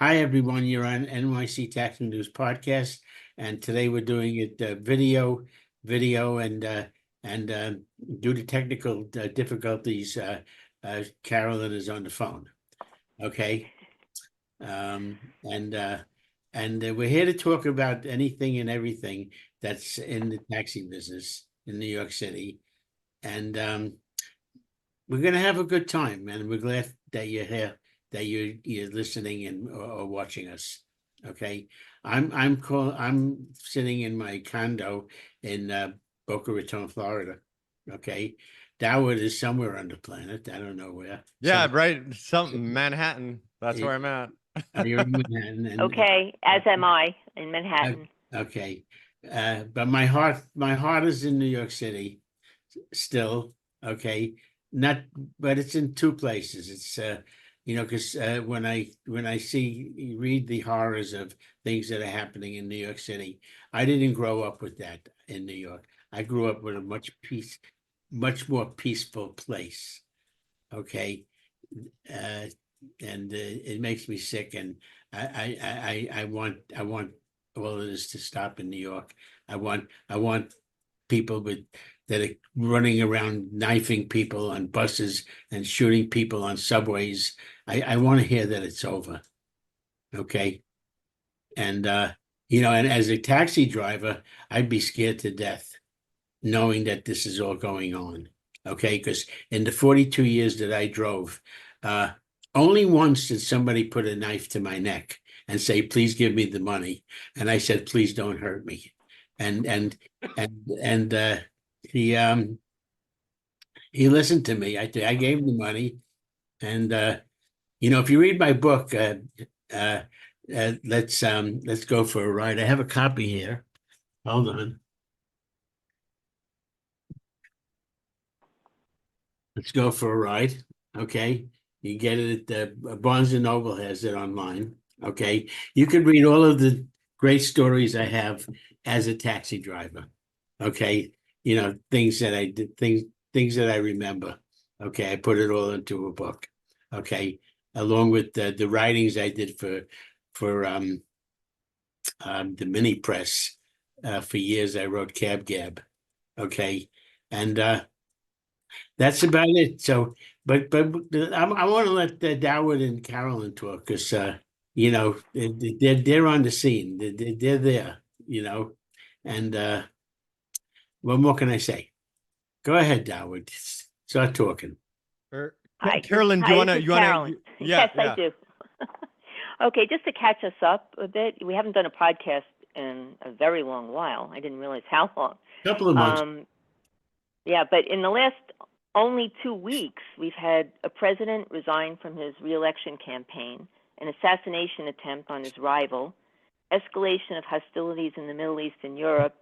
Hi, everyone. You're on NYC Taxi News podcast, and today we're doing it video, and due to technical difficulties, Carolyn is on the phone. Okay, and we're here to talk about anything and everything that's in the taxi business in New York City, and we're going to have a good time, and we're glad that you're here, that you're listening and or watching us. Okay, I'm sitting in my condo in Boca Raton, Florida. Okay, Dawood is somewhere on the planet. I don't know where. Yeah, right. Something Manhattan. That's where I'm at. You're in Manhattan. And, okay, as am I in Manhattan. Okay, but my heart is in New York City still. Okay, but it's in two places. It's because when I read the horrors of things that are happening in New York City, I didn't grow up with that in New York. I grew up with a much more peaceful place. Okay, and it makes me sick, and I want all of this to stop in New York. I want people that are running around knifing people on buses and shooting people on subways. I want to hear that it's over. Okay. And and as a taxi driver, I'd be scared to death knowing that this is all going on. Okay, because in the 42 years that I drove, only once did somebody put a knife to my neck and say, "Please give me the money." And I said, "Please don't hurt me." And he listened to me. I gave him the money, and if you read my book, let's go for a ride. I have a copy here. Hold on. Let's go for a ride. Okay, you get it at Barnes and Noble has it online. Okay, you could read all of the great stories I have as a taxi driver. Okay, things that I did, things that I remember. Okay, I put it all into a book. Okay, along with the writings I did for the mini press for years. I wrote Cab Gab. Okay, and that's about it. So, but I want to let Dawood and Carolyn talk because they're on the scene. They're there. And what more can I say? Go ahead, Dawood. Start talking. Hi, Carolyn, do you want to? Carolyn. Yeah, yes, I do. Okay, just to catch us up a bit, we haven't done a podcast in a very long while. I didn't realize how long. Couple of months. Yeah, but in the last only 2 weeks, we've had a president resign from his re-election campaign, an assassination attempt on his rival, escalation of hostilities in the Middle East and Europe,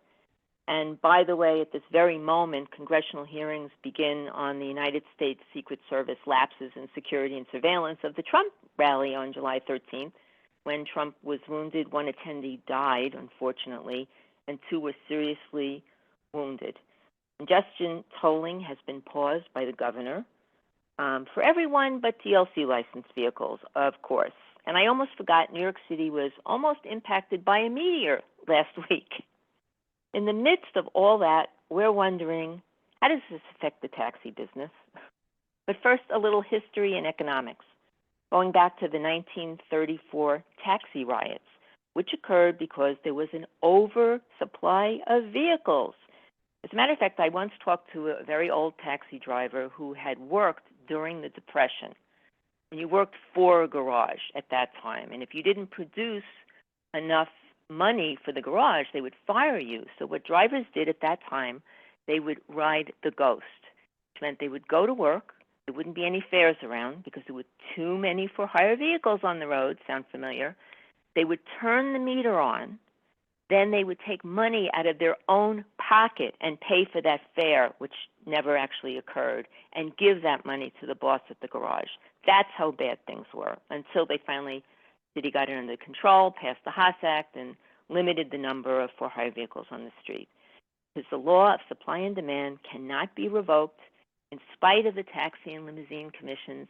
and by the way, at this very moment, congressional hearings begin on the United States Secret Service lapses in security and surveillance of the Trump rally on July 13th, when Trump was wounded. One attendee died, unfortunately, and 2 were seriously wounded. Congestion tolling has been paused by the governor for everyone but TLC licensed vehicles, of course. And I almost forgot, New York City was almost impacted by a meteor last week. In the midst of all that, we're wondering, how does this affect the taxi business? But first, a little history and economics, going back to the 1934 taxi riots, which occurred because there was an oversupply of vehicles. As a matter of fact, I once talked to a very old taxi driver who had worked during the Depression. And you worked for a garage at that time. And if you didn't produce enough money for the garage, they would fire you. So what drivers did at that time, they would ride the ghost, which meant they would go to work. There wouldn't be any fares around because there were too many for-hire vehicles on the road. Sound familiar? They would turn the meter on. Then they would take money out of their own pocket and pay for that fare, which never actually occurred, and give that money to the boss at the garage. That's how bad things were until they finally, city got it under control, passed the Haas Act, and limited the number of for-hire vehicles on the street. Because the law of supply and demand cannot be revoked in spite of the Taxi and Limousine Commission's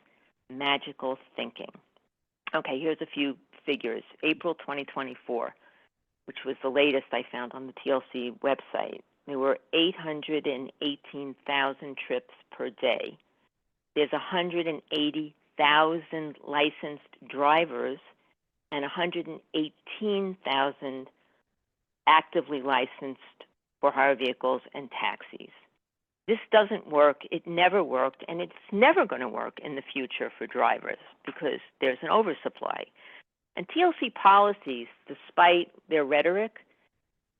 magical thinking. Okay, here's a few figures, April 2024, which was the latest I found on the TLC website. There were 818,000 trips per day. There's 180,000 licensed drivers and 118,000 actively licensed for-hire vehicles and taxis. This doesn't work. It never worked, and it's never going to work in the future for drivers because there's an oversupply. And TLC policies, despite their rhetoric,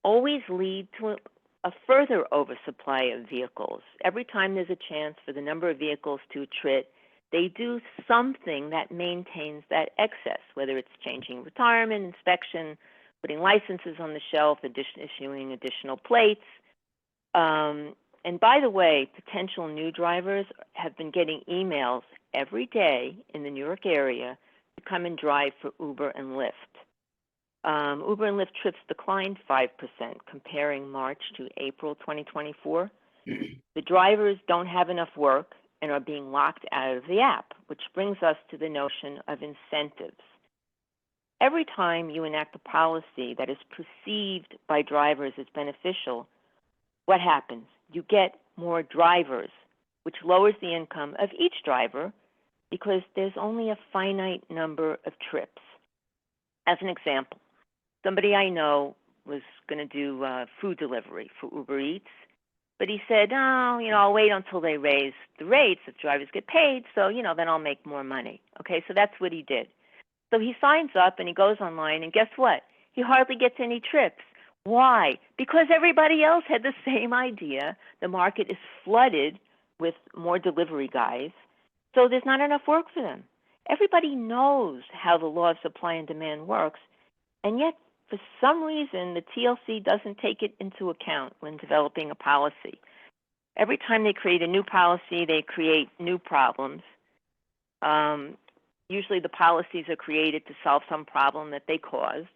always lead to a further oversupply of vehicles. Every time there's a chance for the number of vehicles to attrit, they do something that maintains that excess, whether it's changing retirement, inspection, putting licenses on the shelf, issuing additional plates. And by the way, potential new drivers have been getting emails every day in the New York area to come and drive for Uber and Lyft. Uber and Lyft trips declined 5% comparing March to April 2024. The drivers don't have enough work and are being locked out of the app, which brings us to the notion of incentives. Every time you enact a policy that is perceived by drivers as beneficial, what happens? You get more drivers, which lowers the income of each driver because there's only a finite number of trips. As an example, somebody I know was going to do food delivery for Uber Eats, but he said, oh, I'll wait until they raise the rates if drivers get paid, so, then I'll make more money. Okay, so that's what he did. So he signs up and he goes online, and guess what? He hardly gets any trips. Why? Because everybody else had the same idea. The market is flooded with more delivery guys, so there's not enough work for them. Everybody knows how the law of supply and demand works, and yet for some reason the TLC doesn't take it into account when developing a policy. Every time they create a new policy, they create new problems. Usually the policies are created to solve some problem that they caused.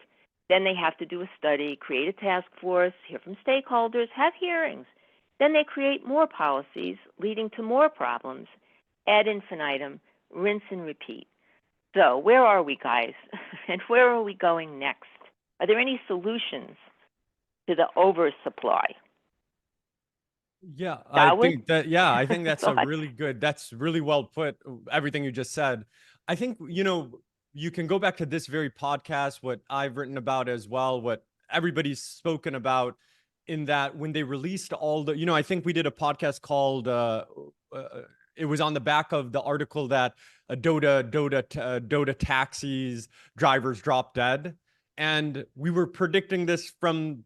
Then they have to do a study, create a task force, hear from stakeholders, have hearings. Then they create more policies, leading to more problems, ad infinitum, rinse and repeat. So where are we, guys? And where are we going next? Are there any solutions to the oversupply? Yeah, Dawood? I think that's a Thoughts? really good, that's really well put, everything you just said. I think, you can go back to this very podcast, what I've written about as well, what everybody's spoken about in that when they released all the, I think we did a podcast called, it was on the back of the article that Dota taxis drivers drop dead. And we were predicting this from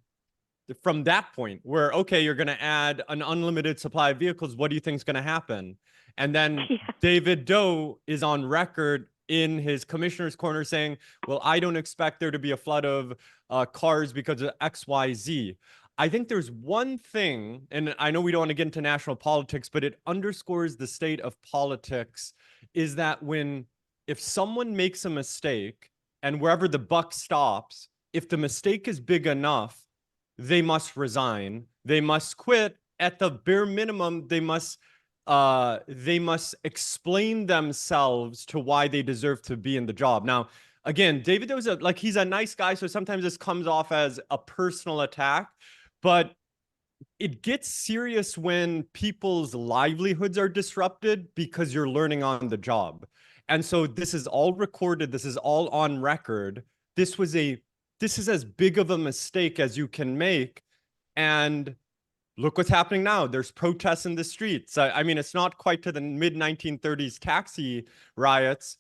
that point where, okay, you're going to add an unlimited supply of vehicles. What do you think is going to happen? And then David Doe is on record in his commissioner's corner saying, well, I don't expect there to be a flood of cars because of XYZ. I think there's one thing, and I know we don't want to get into national politics, but it underscores the state of politics, is that if someone makes a mistake and wherever the buck stops, if the mistake is big enough, they must resign, they must quit. At the bare minimum, they must explain themselves to why they deserve to be in the job. Now, again, David was he's a nice guy, so sometimes this comes off as a personal attack, but it gets serious when people's livelihoods are disrupted because you're learning on the job. And so this is all recorded, this is all on record. This is as big of a mistake as you can make. And look what's happening now. There's protests in the streets. I mean, it's not quite to the mid-1930s taxi riots,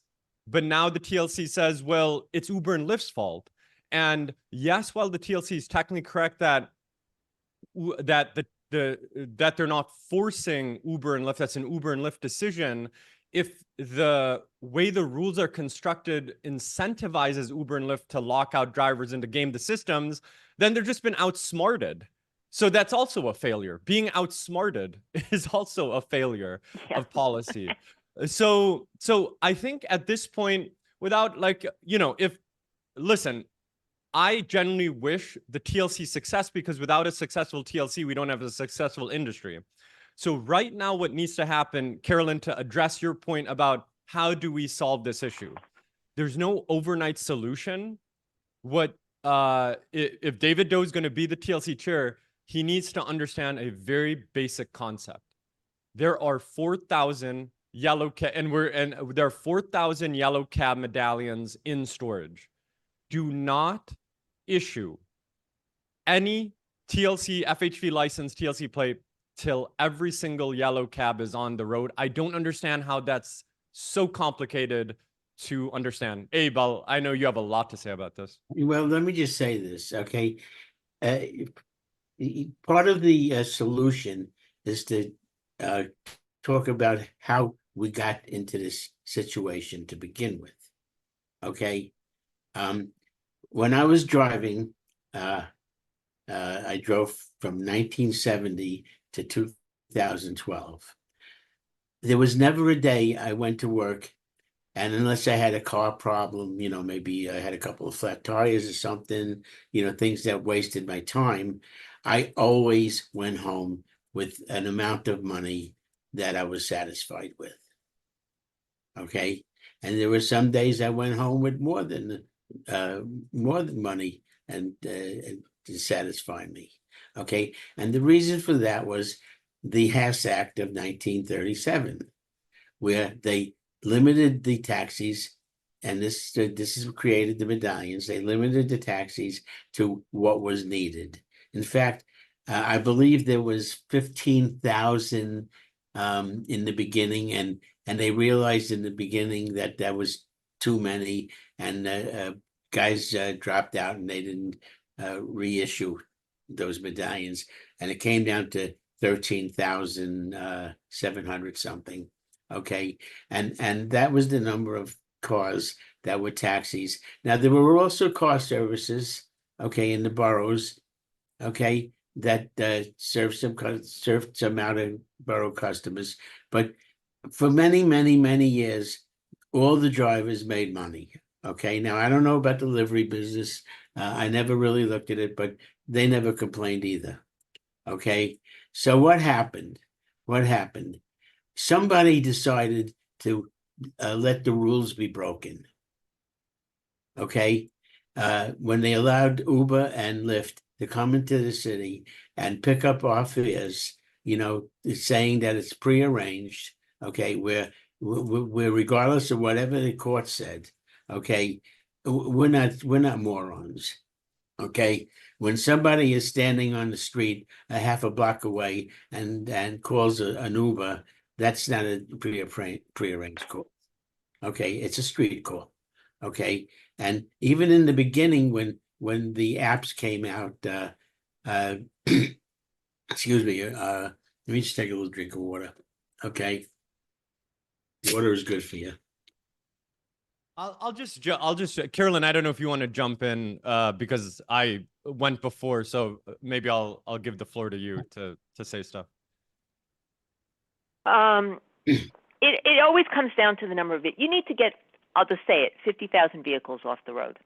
but now the TLC says, well, it's Uber and Lyft's fault. And yes, while the TLC is technically correct that they're not forcing Uber and Lyft, that's an Uber and Lyft decision. If the way the rules are constructed incentivizes Uber and Lyft to lock out drivers and to game the systems, then they've just been outsmarted. So that's also a failure. Being outsmarted is also a failure of policy. So I think at this point, without listen, I genuinely wish the TLC success, because without a successful TLC, we don't have a successful industry. So right now, what needs to happen, Carolyn, to address your point about how do we solve this issue? There's no overnight solution. What if David Doe is going to be the TLC chair, he needs to understand a very basic concept. There are 4,000 yellow cab, and there are 4,000 yellow cab medallions in storage. Do not issue any TLC FHV license, TLC plate till every single yellow cab is on the road. I don't understand how that's so complicated to understand. Abe, I know you have a lot to say about this. Well, let me just say this, okay? Part of the solution is to talk about how we got into this situation to begin with, okay? When I was driving, I drove from 1970 to 2012. There was never a day I went to work, and unless I had a car problem, you know, maybe I had a couple of flat tires or something, you know, things that wasted my time, I always went home with an amount of money that I was satisfied with. Okay. And there were some days I went home with more than money and to satisfy me. Okay. And the reason for that was the Hess Act of 1937, where they limited the taxis, and this is created the medallions. They limited the taxis to what was needed. In fact, I believe there was 15,000 in the beginning, and they realized in the beginning that that was too many, and guys dropped out and they didn't reissue those medallions, and it came down to 13,700 something. Okay, and that was the number of cars that were taxis. Now there were also car services, okay, in the boroughs, okay, that served some out of borough customers, but for many years, all the drivers made money. Okay, now I don't know about the delivery business. I never really looked at it, but they never complained either. Okay, so what happened? Somebody decided to let the rules be broken. Okay, when they allowed Uber and Lyft to come into the city and pick up our fares, you know, saying that it's prearranged. Okay, we're regardless of whatever the court said. Okay, we're not morons. Okay, when somebody is standing on the street a half a block away and calls an Uber, that's not a prearranged call. Okay, it's a street call. Okay, and even in the beginning, when the apps came out, excuse me, let me just take a little drink of water. Okay, water is good for you. I'll just Carolyn, I don't know if you want to jump in because I went before, so maybe I'll give the floor to you to say stuff. It always comes down to the number of it. You need to get, I'll just say it, 50,000 vehicles off the road.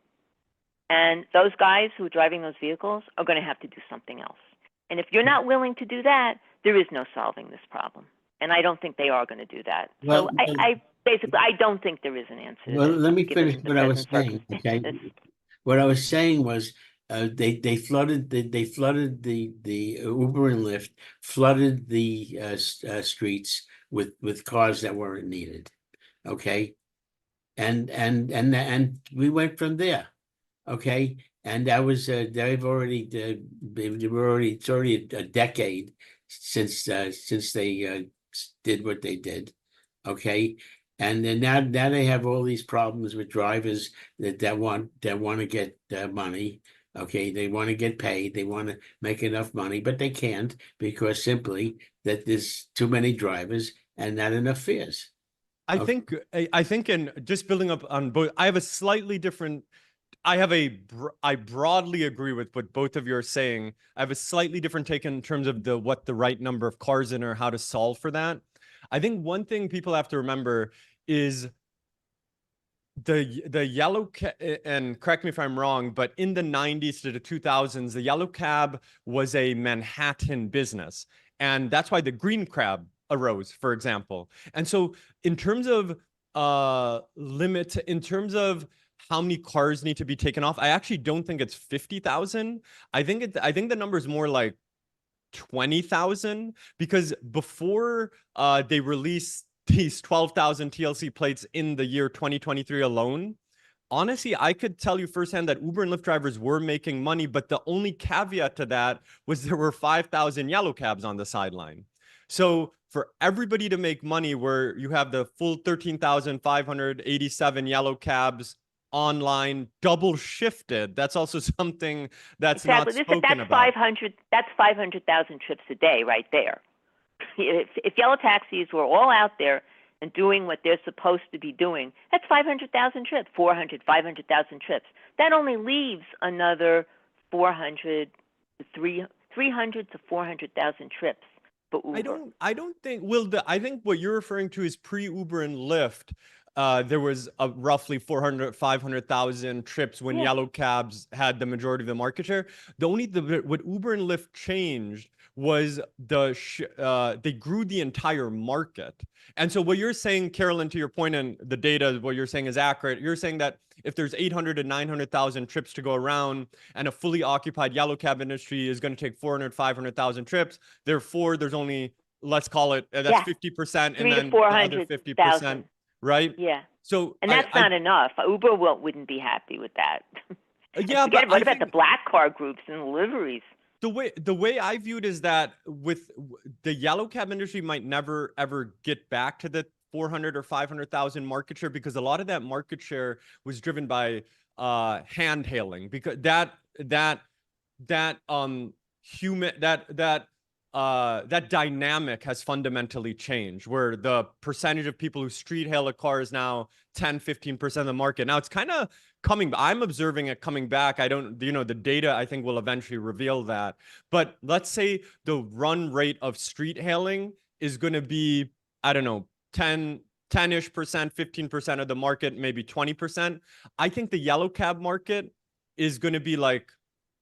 And those guys who are driving those vehicles are going to have to do something else. And if you're not willing to do that, there is no solving this problem. And I don't think they are going to do that. Well, so I basically, I don't think there is an answer. Well, let me given finish the what I was present saying. Okay, circumstances. what I was saying was they flooded the Uber and Lyft flooded the streets with cars that weren't needed. Okay, and we went from there. Okay, and that was it's already a decade since they did what they did. Okay, and then now they have all these problems with drivers that want to get money. Okay, they want to get paid, they want to make enough money, but they can't because simply that there's too many drivers and not enough fares. I think in just building up on both, I broadly agree with what both of you are saying. I have a slightly different take in terms of what the right number of cars in or how to solve for that. I think one thing people have to remember is the yellow and correct me if I'm wrong, but in the 90s to the 2000s, the yellow cab was a Manhattan business. And that's why the green cab arose, for example. And so in terms of limit in terms of how many cars need to be taken off. I actually don't think it's 50,000. I think the number is more like 20,000, because before they released these 12,000 TLC plates in the year 2023 alone, honestly, I could tell you firsthand that Uber and Lyft drivers were making money, but the only caveat to that was there were 5,000 yellow cabs on the sideline. So for everybody to make money, where you have the full 13,587 yellow cabs online, double shifted, that's also something that's Exactly. not spoken That's about. 500. That's 500,000 trips a day, right there. If yellow taxis were all out there and doing what they're supposed to be doing, that's 500,000 trips, 500,000 trips. That only leaves another 300 to 400,000 trips for Uber. I don't think, Will, I think what you're referring to is pre-Uber and Lyft. There was roughly 500,000 trips when yellow cabs had the majority of the market share. What Uber and Lyft changed was they grew the entire market. And so what you're saying, Carolyn, to your point, and the data, what you're saying is accurate. You're saying that if there's 800 to 900,000 trips to go around, and a fully occupied yellow cab industry is going to take 400, 500,000 trips, therefore there's only, let's call it, that's 50%, and then the other 50%, right? Yeah. So, and that's not enough. Uber wouldn't be happy with that. Yeah, but what about the black car groups and the liveries? The way I viewed is that with the yellow cab industry might never ever get back to the 400 or 500,000 market share, because a lot of that market share was driven by hand hailing, because that dynamic has fundamentally changed, where the percentage of people who street hail a car is now 10-15% of the market. Now it's kind of I'm observing it coming back. I don't, the data I think will eventually reveal that. But let's say the run rate of street hailing is going to be, I don't know, 10-ish percent, 15% of the market, maybe 20%. I think the yellow cab market is going to be like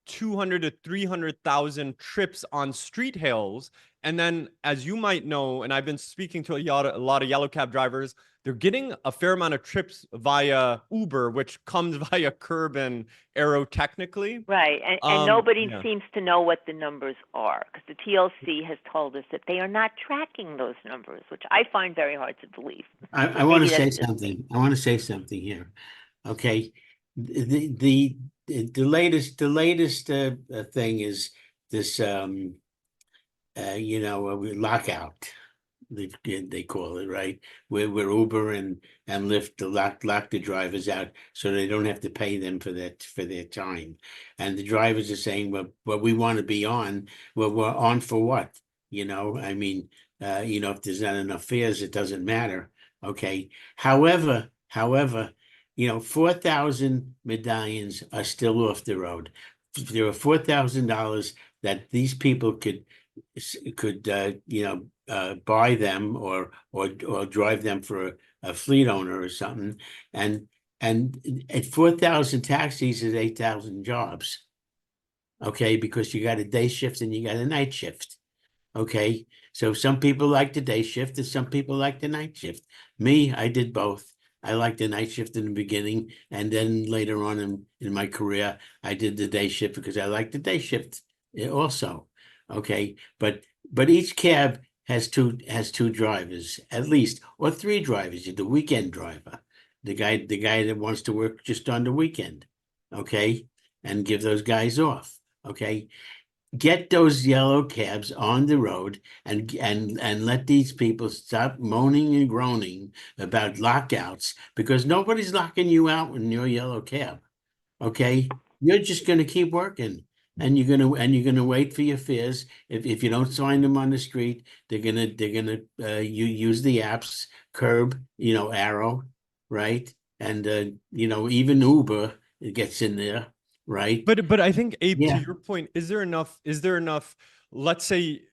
200 to 300,000 trips on street hails. And then, as you might know, and I've been speaking to a lot of yellow cab drivers, they're getting a fair amount of trips via Uber, which comes via curb and arrow technically. Right. And nobody seems to know what the numbers are, because the TLC has told us that they are not tracking those numbers, which I find very hard to believe. I want to say something. I want to say something here. Okay. The latest thing is this lockout, they call it, right, where Uber and Lyft lock the drivers out so they don't have to pay them for their time, and the drivers are saying, well, we want to be on. Well, we're on for what? I mean, if there's not enough fares, it doesn't matter. Okay. However, 4,000 medallions are still off the road. There are $4,000 that these people could buy them or drive them for a fleet owner or something. And at 4,000 taxis is 8,000 jobs. Okay, because you got a day shift and you got a night shift. Okay, so some people like the day shift and some people like the night shift. Me, I did both. I liked the night shift in the beginning, and then later on in my career, I did the day shift because I liked the day shift also. Okay, but each cab has two drivers at least, or three drivers. The weekend driver, the guy that wants to work just on the weekend, okay, and give those guys off. Okay, get those yellow cabs on the road and let these people stop moaning and groaning about lockouts, because nobody's locking you out in your yellow cab. Okay, you're just going to keep working, and you're going to wait for your fares. If you don't sign them on the street, they're gonna you use the apps, curb, arrow, right, and even Uber gets in there. Right. But I think, Abe, to your point, is there enough, let's say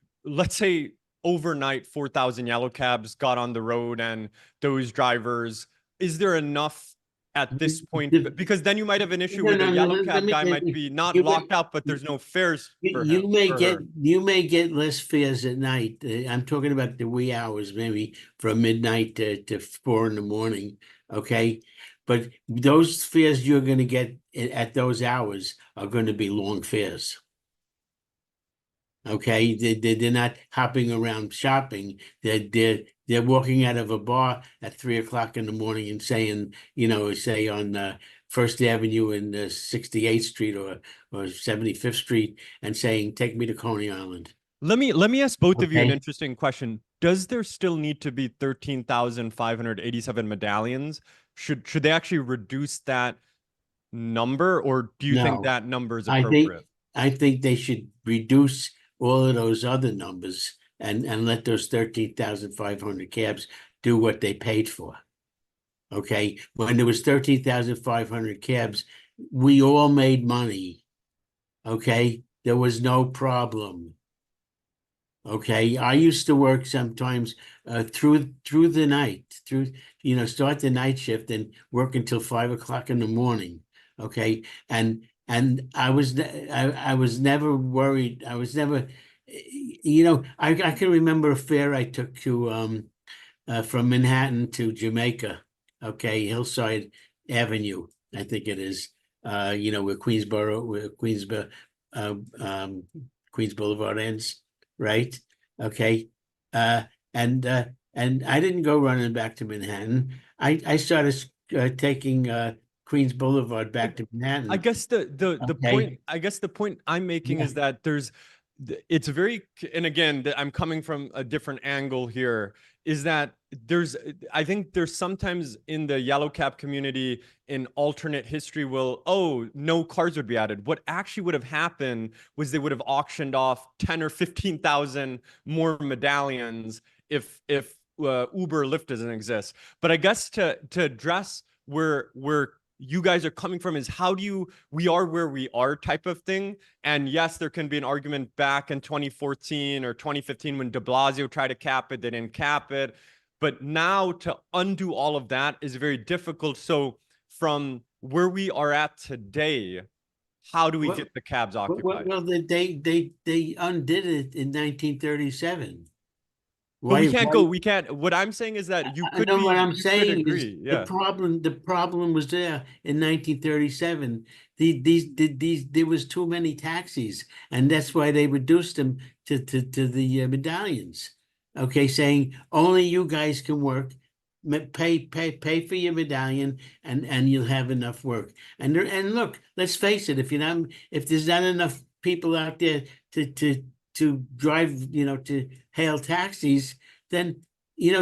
overnight 4,000 yellow cabs got on the road, and those drivers, is there enough at this point? The- Because then you might have an issue No, where the no, no, yellow let cab me- guy let might me- be not you may- locked out, but there's no fares for him. You may get less fares at night. I'm talking about the wee hours, maybe from midnight to 4 in the morning. Okay, but those fares you're going to get at those hours are going to be long fares. Okay, they're not hopping around shopping. They're walking out of a bar at 3 o'clock in the morning and saying, say on First Avenue and 68th Street or 75th Street and saying, "Take me to Coney Island." Let me ask both of you an Okay. interesting question. Does there still need to be 13,587 medallions? Should they actually reduce that number, or do you think No, that number is I think appropriate? I think they should reduce all of those other numbers and let those 13,500 cabs do what they paid for. Okay, when there was 13,500 cabs, we all made money. Okay, there was no problem. Okay, I used to work sometimes through the night, start the night shift and work until 5 o'clock in the morning. Okay, and I was never worried. I was never, I can remember a fare I took to from Manhattan to Jamaica. Okay, Hillside Avenue, I think it is. Where Queens Boulevard ends, right? Okay. Uh, and I didn't go running back to Manhattan. I started taking Queens Boulevard back to Manhattan. I guess the Okay. point I'm making Yeah. is that it's very, and again, I'm coming from a different angle here, is that I think there's sometimes in the yellow cab community in alternate history no cars would be added. What actually would have happened was they would have auctioned off 10 or 15,000 more medallions if Uber Lyft doesn't exist. But I guess to address where you guys are coming from is we are where we are type of thing. And yes, there can be an argument back in 2014 or 2015 when de Blasio tried to cap it, they didn't cap it. But now to undo all of that is very difficult. So from where we are at today, how do we get the cabs occupied? Well, they undid it in 1937. But we can't. What I'm saying is that you I could know what I'm you could saying is agree. Yeah. the problem was there in 1937. There was too many taxis, and that's why they reduced them to the medallions. Okay, saying only you guys can work, pay for your medallion, and you'll have enough work. And look, let's face it, if there's not enough people out there to drive, to hail taxis, then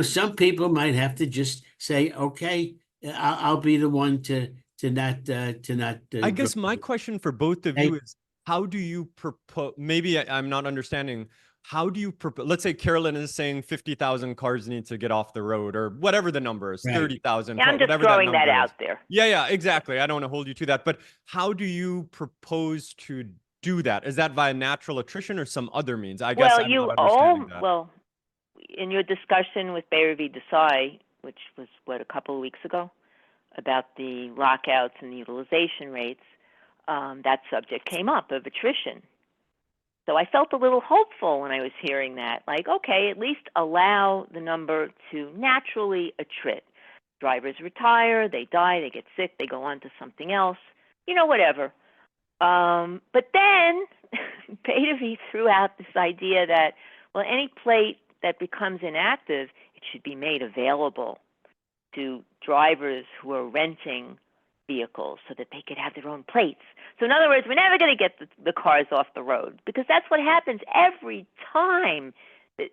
some people might have to just say, "Okay, I'll be the one to not I guess my question for both of you Hey. is, how do you propose? Maybe I'm not understanding. How do you propose? Let's say Carolyn is saying 50,000 cars need to get off the road, or whatever the number is, Right. 30,000, Yeah, I'm just whatever throwing that that number is. out there. Yeah, exactly. I don't want to hold you to that. But how do you propose to do that? Is that via natural attrition or some other means? I guess I'm not understanding that. Well, in your discussion with Bayer v. Desai, which was a couple of weeks ago, about the lockouts and the utilization rates, that subject came up of attrition. So I felt a little hopeful when I was hearing that. Like, okay, at least allow the number to naturally attrit. Drivers retire, they die, they get sick, they go on to something else, whatever. But then Beta V threw out this idea that, well, any plate that becomes inactive, it should be made available to drivers who are renting vehicles so that they could have their own plates. So in other words, we're never going to get the cars off the road, because that's what happens every time that,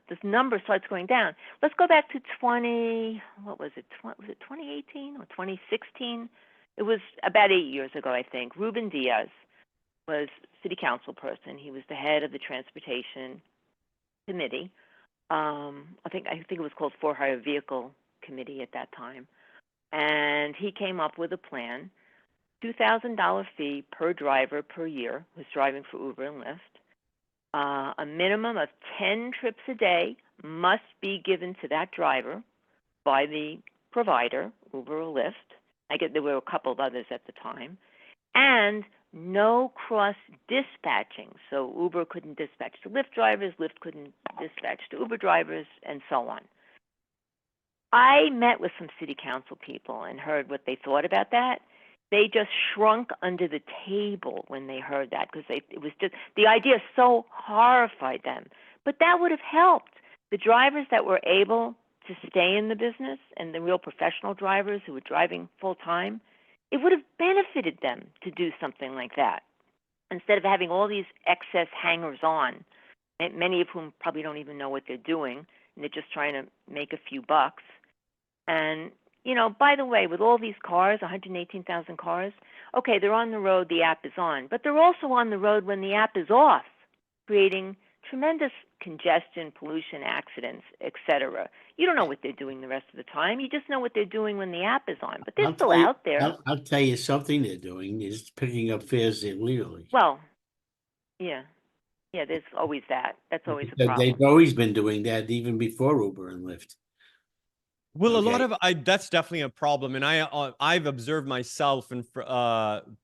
this number starts going down. Let's go back to 2018 or 2016? It was about 8 years ago, I think. Ruben Diaz was city council person. He was the head of the transportation committee. I think it was called For Hire Vehicle Committee at that time. And he came up with a plan, $2,000 fee per driver per year who's driving for Uber and Lyft. A minimum of 10 trips a day must be given to that driver by the provider, Uber or Lyft. I get there were a couple of others at the time, and no cross dispatching. So Uber couldn't dispatch to Lyft drivers, Lyft couldn't dispatch to Uber drivers, and so on. I met with some city council people and heard what they thought about that. They just shrunk under the table when they heard that, because it was just, the idea so horrified them. But that would have helped. The drivers that were able to stay in the business and the real professional drivers who were driving full time, it would have benefited them to do something like that, instead of having all these excess hangers on, and many of whom probably don't even know what they're doing, and they're just trying to make a few bucks. And, you know, by the way, with all these cars, 118,000 cars, okay, they're on the road, the app is on, but they're also on the road when the app is off, creating tremendous congestion, pollution, accidents, etc. You don't know what they're doing the rest of the time. You just know what they're doing when the app is on, but they're still out there. I'll tell you something they're doing is picking up fares illegally. Well, yeah. Yeah, there's always that. That's always a problem. They've always been doing that even before Uber and Lyft. Well, a lot Okay. of that's definitely a problem, and I've observed myself in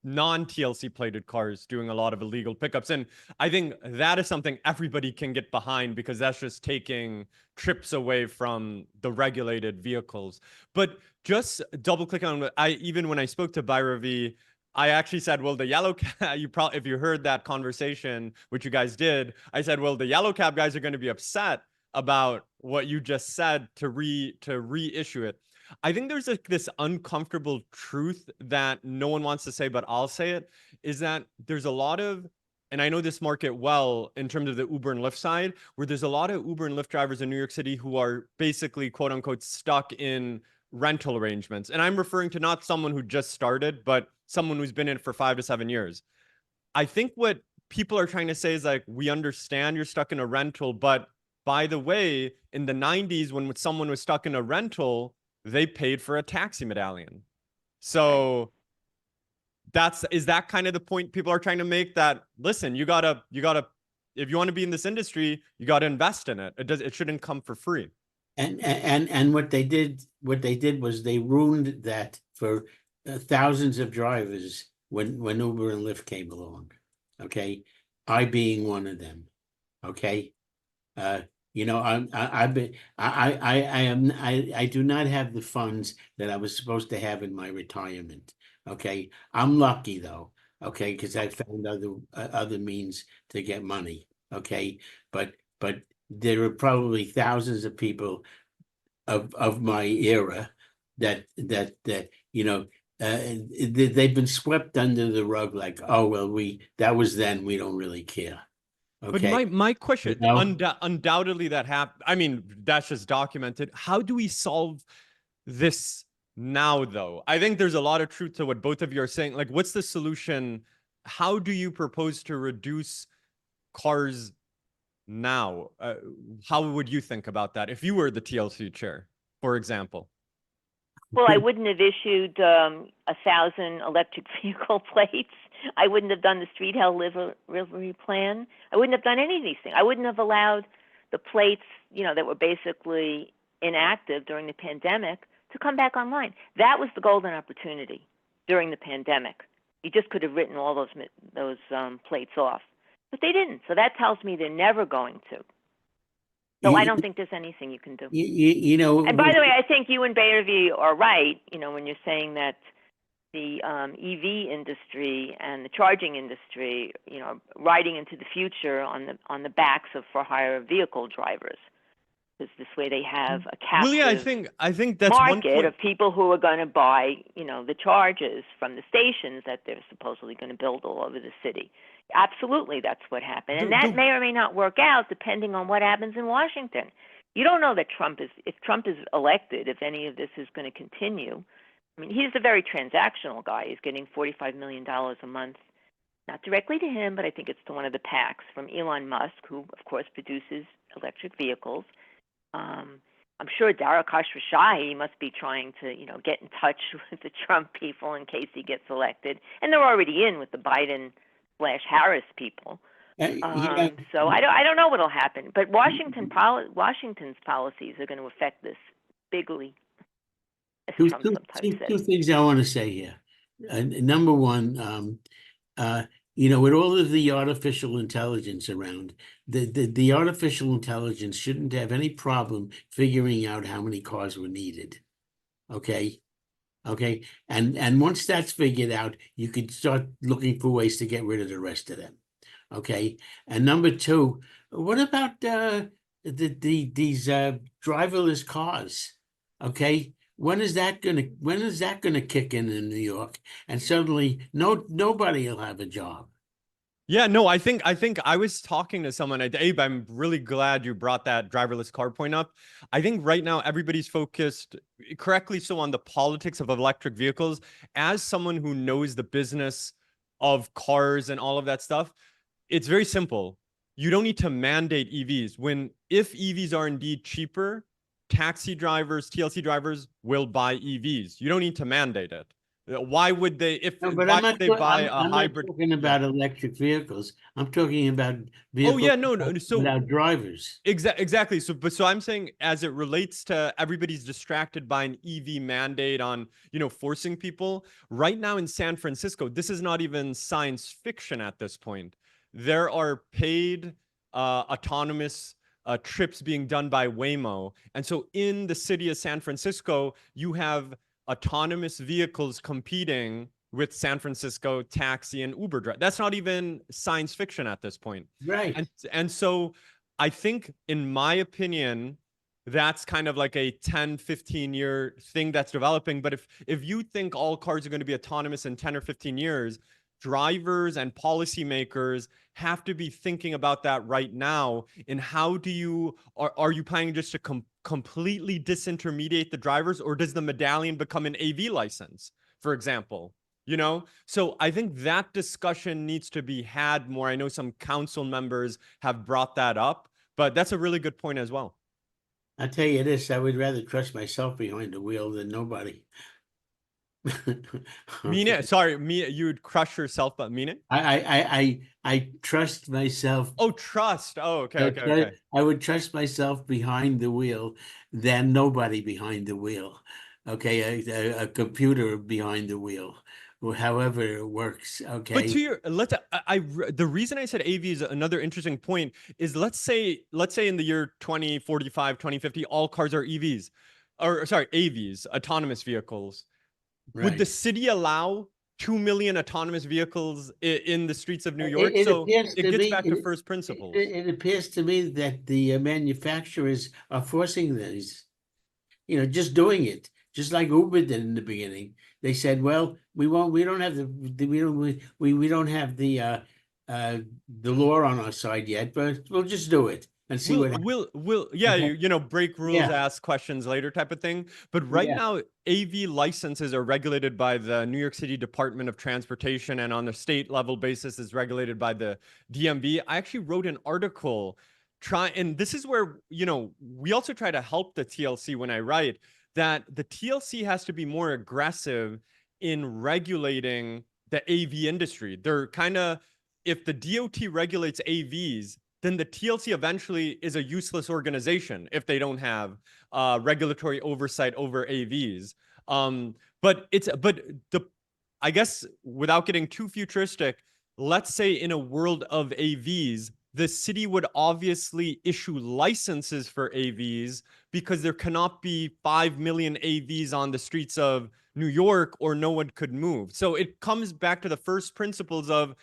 non-TLC plated cars doing a lot of illegal pickups, and I think that is something everybody can get behind, because that's just taking trips away from the regulated vehicles. But just double click on even when I spoke to Byravi, I actually said, well, the yellow cab, if you heard that conversation, which you guys did, I said, well, the yellow cab guys are going to be upset about what you just said to reissue it. I think there's this uncomfortable truth that no one wants to say, but I'll say it, is that there's a lot of, and I know this market well in terms of the Uber and Lyft side, where there's a lot of Uber and Lyft drivers in New York City who are basically, quote unquote, stuck in rental arrangements. And I'm referring to not someone who just started, but someone who's been in it for 5 to 7 years. I think what people are trying to say is like, we understand you're stuck in a rental, but by the way, in the 90s, when someone was stuck in a rental, they paid for a taxi medallion. So is that kind of the point people are trying to make, that, listen, you gotta, if you want to be in this industry, you got to invest in it. It shouldn't come for free. And what they did was they ruined that for thousands of drivers when Uber and Lyft came along. Okay, I being one of them. Okay, you know, I do not have the funds that I was supposed to have in my retirement. Okay, I'm lucky though. Okay, because I found other means to get money. Okay, but there are probably thousands of people of my era that you know, they've been swept under the rug, like, oh well, that was then, we don't really care. Okay. But my question, You know? undoubtedly that happened. I mean, that's just documented. How do we solve this now, though? I think there's a lot of truth to what both of you are saying. Like, what's the solution? How do you propose to reduce cars now? How would you think about that if you were the TLC chair, for example? Well, I wouldn't have issued 1,000 electric vehicle plates. I wouldn't have done the street hell livery plan. I wouldn't have done any of these things. I wouldn't have allowed the plates, you know, that were basically inactive during the pandemic to come back online. That was the golden opportunity during the pandemic. You just could have written all those plates off, but they didn't. So that tells me they're never going to. So I don't think there's anything you can do. You know, and by the way, I think you and Bayerview are right, you know, when you're saying that the EV industry and the charging industry, you know, riding into the future on the backs of for-hire vehicle drivers. Because this way they have a captive I think that's market of people who are going to buy, you know, the charges from the stations that they're supposedly going to build all over the city. Absolutely, that's what happened. And that may or may not work out depending on what happens in Washington. You don't know that if Trump is elected, if any of this is going to continue. I mean, he's a very transactional guy. He's getting $45 million a month, not directly to him, but I think it's to one of the PACs from Elon Musk, who, of course, produces electric vehicles. I'm sure Dara Khosrowshahi must be trying to, you know, get in touch with the Trump people in case he gets elected. And they're already in with the Biden/Harris people. So I don't know what'll happen. But Washington's policies are going to affect this bigly. as Two, Trump two, sometimes two says. things I want to say here. Number one, with all of the artificial intelligence around, the artificial intelligence shouldn't have any problem figuring out how many cars were needed. Okay. Okay. And once that's figured out, you could start looking for ways to get rid of the rest of them. Okay. And number two, what about these driverless cars? Okay. When is that gonna kick in New York? And suddenly nobody will have a job. Yeah, no, I think I was talking to someone, Abe, I'm really glad you brought that driverless car point up. I think right now everybody's focused correctly so on the politics of electric vehicles. As someone who knows the business of cars and all of that stuff, it's very simple. You don't need to mandate EVs. If EVs are indeed cheaper, taxi drivers, TLC drivers will buy EVs. You don't need to mandate it. Why would they No, but why would they buy a I'm not hybrid? talking Yeah. about electric vehicles. I'm talking about Oh vehicles yeah, no. So without drivers. exactly. So I'm saying as it relates to everybody's distracted by an EV mandate on, forcing people. Right now in San Francisco, this is not even science fiction at this point. There are paid autonomous trips being done by Waymo. And so in the city of San Francisco, you have autonomous vehicles competing with San Francisco Taxi and Uber drive. That's not even science fiction at this point. Right. And so I think, in my opinion, that's kind of like a 10, 15-year thing that's developing. But if you think all cars are going to be autonomous in 10 or 15 years, drivers and policymakers have to be thinking about that right now. And how do are you planning just to completely disintermediate the drivers, or does the Medallion become an AV license, for example? So I think that discussion needs to be had more. I know some council members have brought that up, but that's a really good point as well. I'll tell you this, I would rather trust myself behind the wheel than nobody. Mina, sorry, Mia, you would crush yourself, but Mina? I trust myself. Oh, trust. Oh, okay. I would trust myself behind the wheel than nobody behind the wheel. Okay, a computer behind the wheel, or however it works. But Okay. to your the reason I said AV is another interesting point is let's say in the year 2045, 2050, all cars are EVs, or sorry, AVs, autonomous vehicles. Would the Right. city allow 2 million autonomous vehicles in the streets of New York? It So appears it to gets me, back to first principles. it appears to me that the manufacturers are forcing these, just doing it, just like Uber did in the beginning. They said, "Well, we don't have we don't have the law on our side yet, but we'll just do it and see what happens." Yeah, Okay. break rules, Yeah, ask questions later type of thing. But right yeah, now, AV licenses are regulated by the New York City Department of Transportation, and on the state level basis is regulated by the DMV. I actually wrote an article and this is where, we also try to help the TLC when I write that the TLC has to be more aggressive in regulating the AV industry. They're kind of, if the DOT regulates AVs, then the TLC eventually is a useless organization if they don't have regulatory oversight over AVs. I guess without getting too futuristic, let's say in a world of AVs, the city would obviously issue licenses for AVs because there cannot be 5 million AVs on the streets of New York or no one could move. So it comes back to the first principles of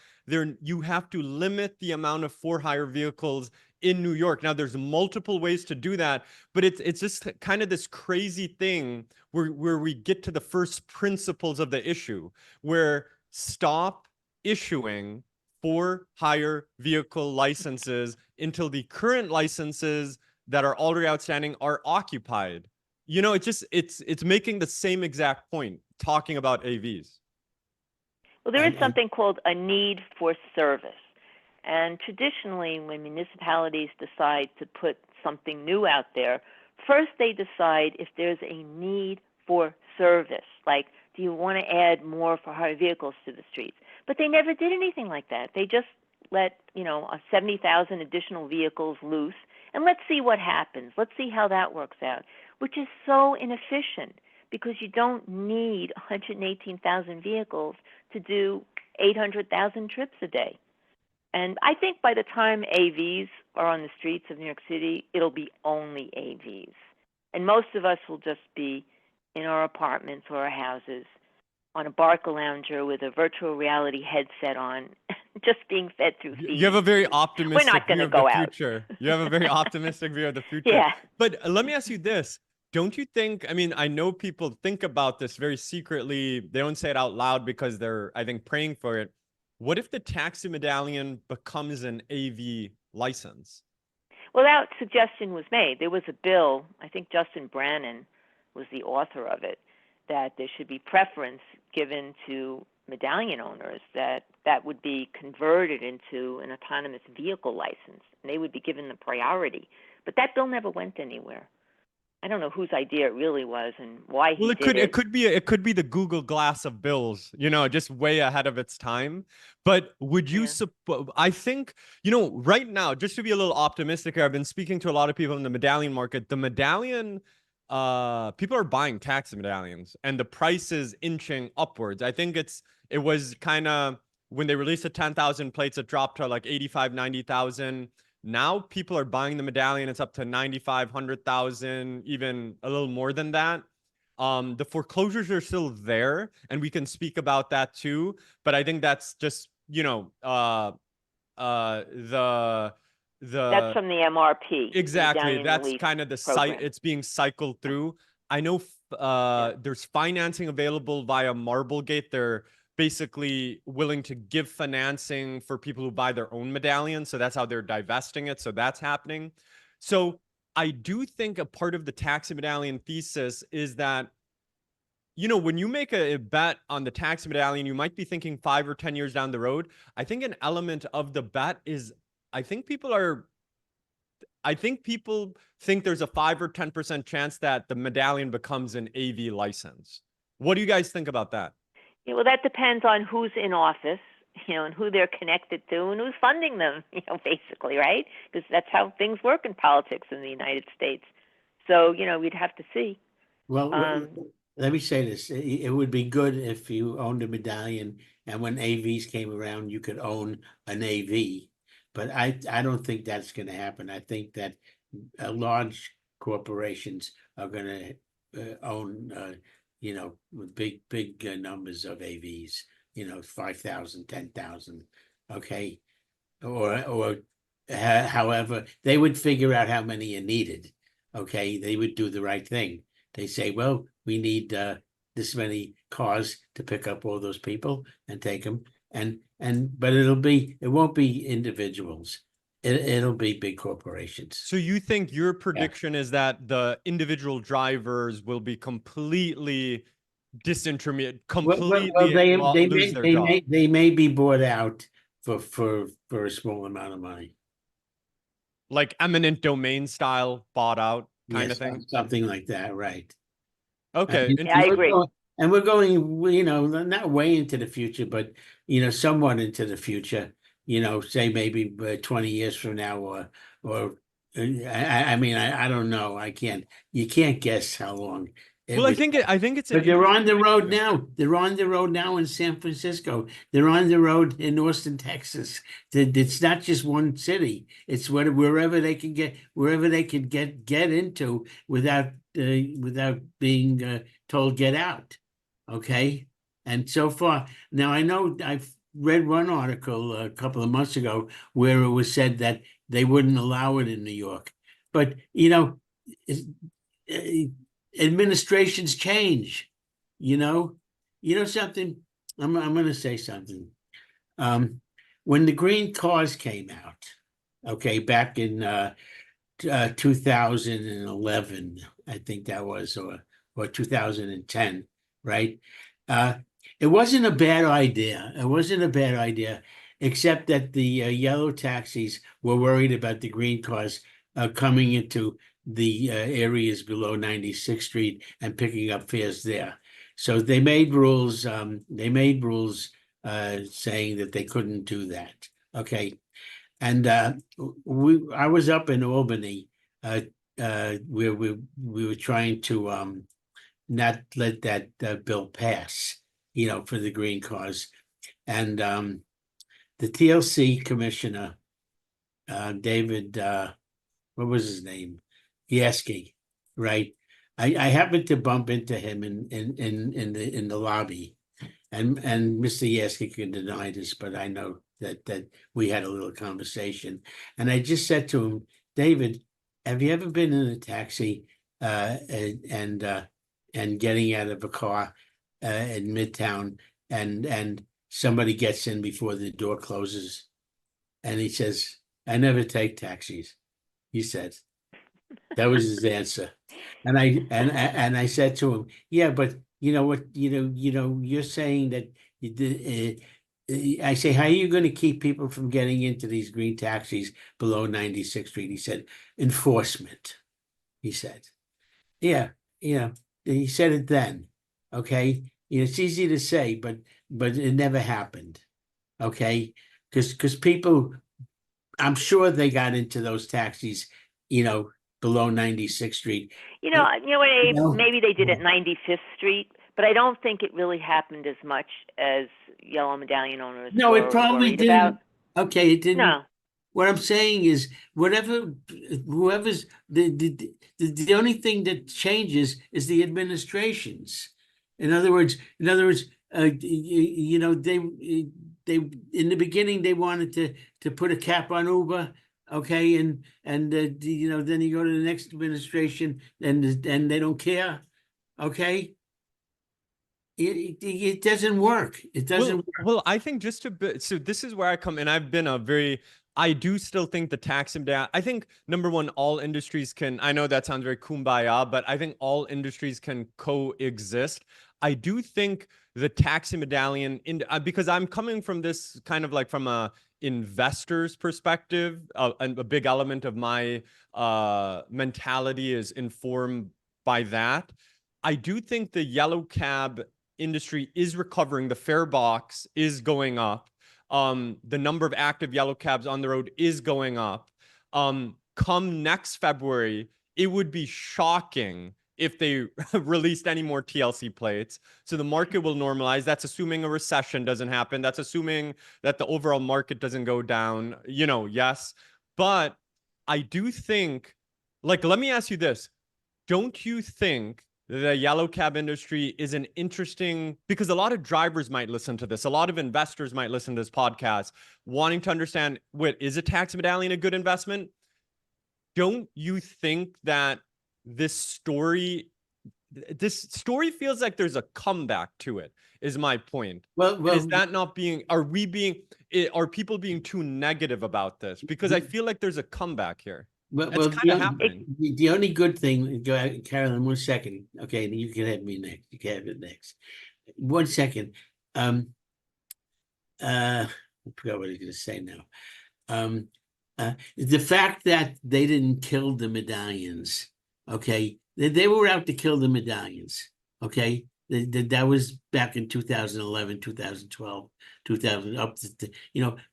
you have to limit the amount of for-hire vehicles in New York. Now, there's multiple ways to do that, but it's just kind of this crazy thing where we get to the first principles of the issue, where stop issuing for-hire vehicle licenses until the current licenses that are already outstanding are occupied. It's making the same exact point, talking about AVs. Well, there is I- something called a need for service. And traditionally, when municipalities decide to put something new out there, first they decide if there's a need for service. Like, do you want to add more for hire vehicles to the streets? But they never did anything like that. They just let, 70,000 additional vehicles loose, and let's see what happens. Let's see how that works out, which is so inefficient because you don't need 118,000 vehicles to do 800,000 trips a day. And I think by the time AVs are on the streets of New York City, it'll be only AVs. And most of us will just be in our apartments or our houses on a Barcalounger with a virtual reality headset on, just being fed through feed. You have a very optimistic not gonna view of go the out. future. You have a very optimistic view of the future. Yeah. But let me ask you this. Don't you think, I mean, I know people think about this very secretly. They don't say it out loud because they're, I think, praying for it. What if the taxi medallion becomes an AV license? Well, that suggestion was made. There was a bill, I think Justin Brannan was the author of it, that there should be preference given to medallion owners, that would be converted into an autonomous vehicle license, and they would be given the priority. But that bill never went anywhere. I don't know whose idea it really was and why he did it. It could be the Google Glass of bills, you know, just way ahead of its time. But would you I think, you know, right now, just to be a little optimistic here, I've been speaking to a lot of people in the medallion market. The medallion, people are buying taxi medallions and the price is inching upwards. I think it was kind of when they released the 10,000 plates, it dropped to like 85, 90,000. Now people are buying the medallion. It's up to 95, 100,000, even a little more than that. The foreclosures are still there, and we can speak about that too. But I think that's just, you know, that's from the MRP. Exactly. That's Relief kind of the Program. site. It's being cycled through. I know there's financing available via Marblegate. They're basically willing to give financing for people who buy their own medallions. So that's how they're divesting it. So that's happening. So I do think a part of the taxi medallion thesis is that, you know, when you make a bet on the taxi medallion, you might be thinking 5 or 10 years down the road. I think an element of the bet is, I think people think there's a 5 or 10% chance that the medallion becomes an AV license. What do you guys think about that? Yeah, well, that depends on who's in office, you know, and who they're connected to and who's funding them, you know, basically, right? Because that's how things work in politics in the United States. So, you know, we'd have to see. Well, let me say this. It would be good if you owned a medallion and when AVs came around, you could own an AV. But I don't think that's going to happen. I think that large corporations are going to own, you know, with big numbers of AVs, you know, 5,000, 10,000, okay? Or however, they would figure out how many are needed, okay? They would do the right thing. They say, well, we need this many cars to pick up all those people and take them. But it won't be individuals. It'll be big corporations. So you think your prediction is that the individual drivers will be completely disintermediate, completely lose their job? They may be bought out for a small amount of money. Like eminent domain style bought out kind of thing? Something like that, right. Okay. I agree. And we're going, you know, not way into the future, but, you know, somewhat into the future, you know, say maybe 20 years from now or I mean, I don't know. You can't guess how long. I think it's. But they're on the road now. They're on the road now in San Francisco. They're on the road in Austin, Texas. It's not just one city. It's wherever they can get into without being told get out. Okay. And so far, now I know I've read one article a couple of months ago where it was said that they wouldn't allow it in New York. But, you know, administrations change, you know something. I'm going to say something. When the green cars came out, okay, back in 2011, I think that was, or 2010, right? It wasn't a bad idea. Except that the yellow taxis were worried about the green cars coming into the areas below 96th Street and picking up fares there. So they made rules. Saying that they couldn't do that. Okay, and I was up in Albany where we were trying to not let that bill pass, for the green cars. And the TLC commissioner, David, what was his name? Yeski, right? I happened to bump into him in the lobby, and Mr. Yeski can deny this, but I know that we had a little conversation, and I just said to him, David, have you ever been in a taxi and getting out of a car in Midtown and somebody gets in before the door closes? And he says, I never take taxis. He said. That was his answer. And I said to him, yeah, but you know what, you're saying that I say, how are you going to keep people from getting into these green taxis below 96th Street? He said, enforcement. He said, yeah, he said it then. Okay. It's easy to say, but it never happened. Okay. Because people, I'm sure they got into those taxis, below 96th Street. You know what, Abe? No. Maybe they did at 95th Street, but I don't think it really happened as much as Yellow Medallion owners No, were it probably worried didn't. about. Okay, it didn't. No. What I'm saying is, whoever's the only thing that changes is the administrations. In other words, they in the beginning they wanted to put a cap on Uber. Okay, and then you go to the next administration and they don't care. Okay, it doesn't work. It doesn't work. Well, I think so this is where I come in. I've been I do still think the tax medallion, I think number one, all industries can, I know that sounds very kumbaya, but I think all industries can coexist. I do think the taxi medallion, because I'm coming from this kind of like from a investor's perspective, and a big element of my mentality is informed by that. I do think the yellow cab industry is recovering. The fare box is going up. The number of active yellow cabs on the road is going up. Come next February, it would be shocking if they released any more TLC plates. So the market will normalize. That's assuming a recession doesn't happen. That's assuming that the overall market doesn't go down, yes. But I do think, let me ask you this. Don't you think the yellow cab industry is an interesting, because a lot of drivers might listen to this, a lot of investors might listen to this podcast, wanting to understand, is a tax medallion a good investment? Don't you think that this story feels like there's a comeback to it, is my point. Well, is that not being, are people being too negative about this? Because I feel like there's a comeback here. It's kind of happening. The only good thing, Carolyn, 1 second. Okay, you can have me next. You can have it next. 1 second. I forgot what I was going to say now. The fact that they didn't kill the medallions, okay, they were out to kill the medallions, okay. That was back in 2011, 2012, 2000 up to,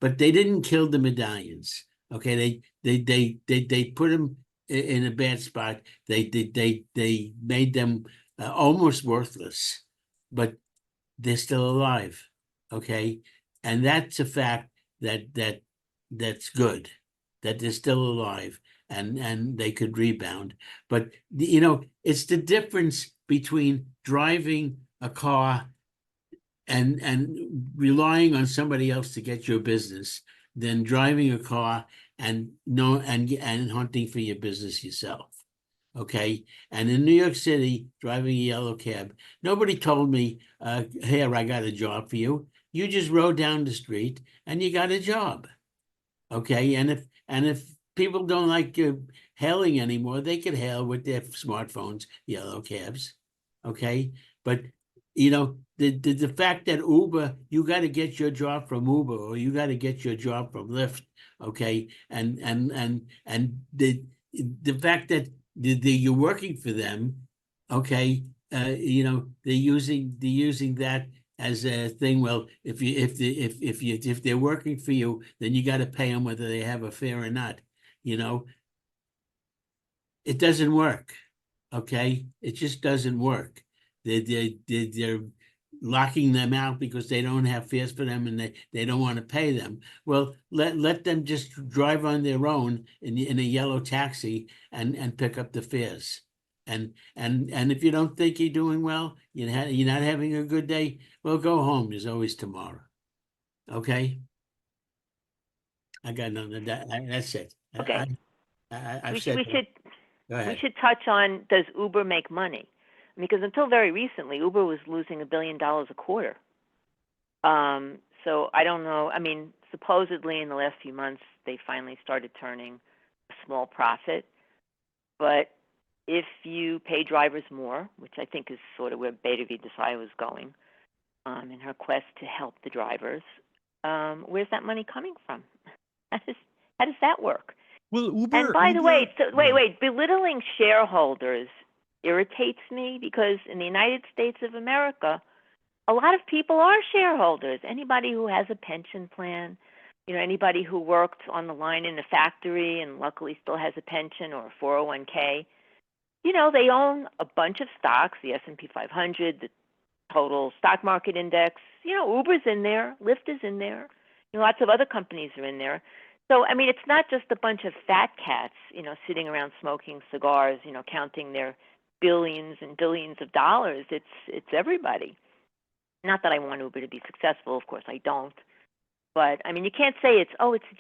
but they didn't kill the medallions. Okay, they put them in a bad spot. They made them almost worthless, but they're still alive. Okay, and that's a fact that's good, that they're still alive and they could rebound. But it's the difference between driving a car and relying on somebody else to get your business than driving a car and hunting for your business yourself. Okay. And in New York City, driving a yellow cab, nobody told me, hey, I got a job for you. You just rode down the street and you got a job. Okay. And if people don't like hailing anymore, they could hail with their smartphones, yellow cabs. Okay. But the fact that Uber, you got to get your job from Uber or you got to get your job from Lyft, okay, and the fact that you're working for them, okay, they're using that as a thing. Well, if they're working for you, then you got to pay them whether they have a fare or not. It doesn't work, okay. It just doesn't work. they're locking them out because they don't have fares for them and they don't want to pay them. Well, let them just drive on their own in a yellow taxi and pick up the fares. And if you don't think you're doing well, you're not having a good day, well, go home. There's always tomorrow. Okay. I got nothing. That's it. Okay. I've we said. should Go ahead. we should touch on, does Uber make money? Because until very recently, Uber was losing $1 billion a quarter. So I don't know. I mean, supposedly in the last few months, they finally started turning a small profit. But if you pay drivers more, which I think is sort of where Beta V Desai was going in her quest to help the drivers, where's that money coming from? How does that work? Well, Uber. And by the way, yeah. belittling shareholders irritates me, because in the United States of America, a lot of people are shareholders. Anybody who has a pension plan, anybody who worked on the line in a factory and luckily still has a pension or a 401k, they own a bunch of stocks, the S&P 500, the total stock market index. Uber's in there, Lyft is in there, lots of other companies are in there. So, I mean, it's not just a bunch of fat cats, sitting around smoking cigars, counting their billions and billions of dollars. It's everybody. Not that I want Uber to be successful, of course I don't. But, I mean, you can't say it's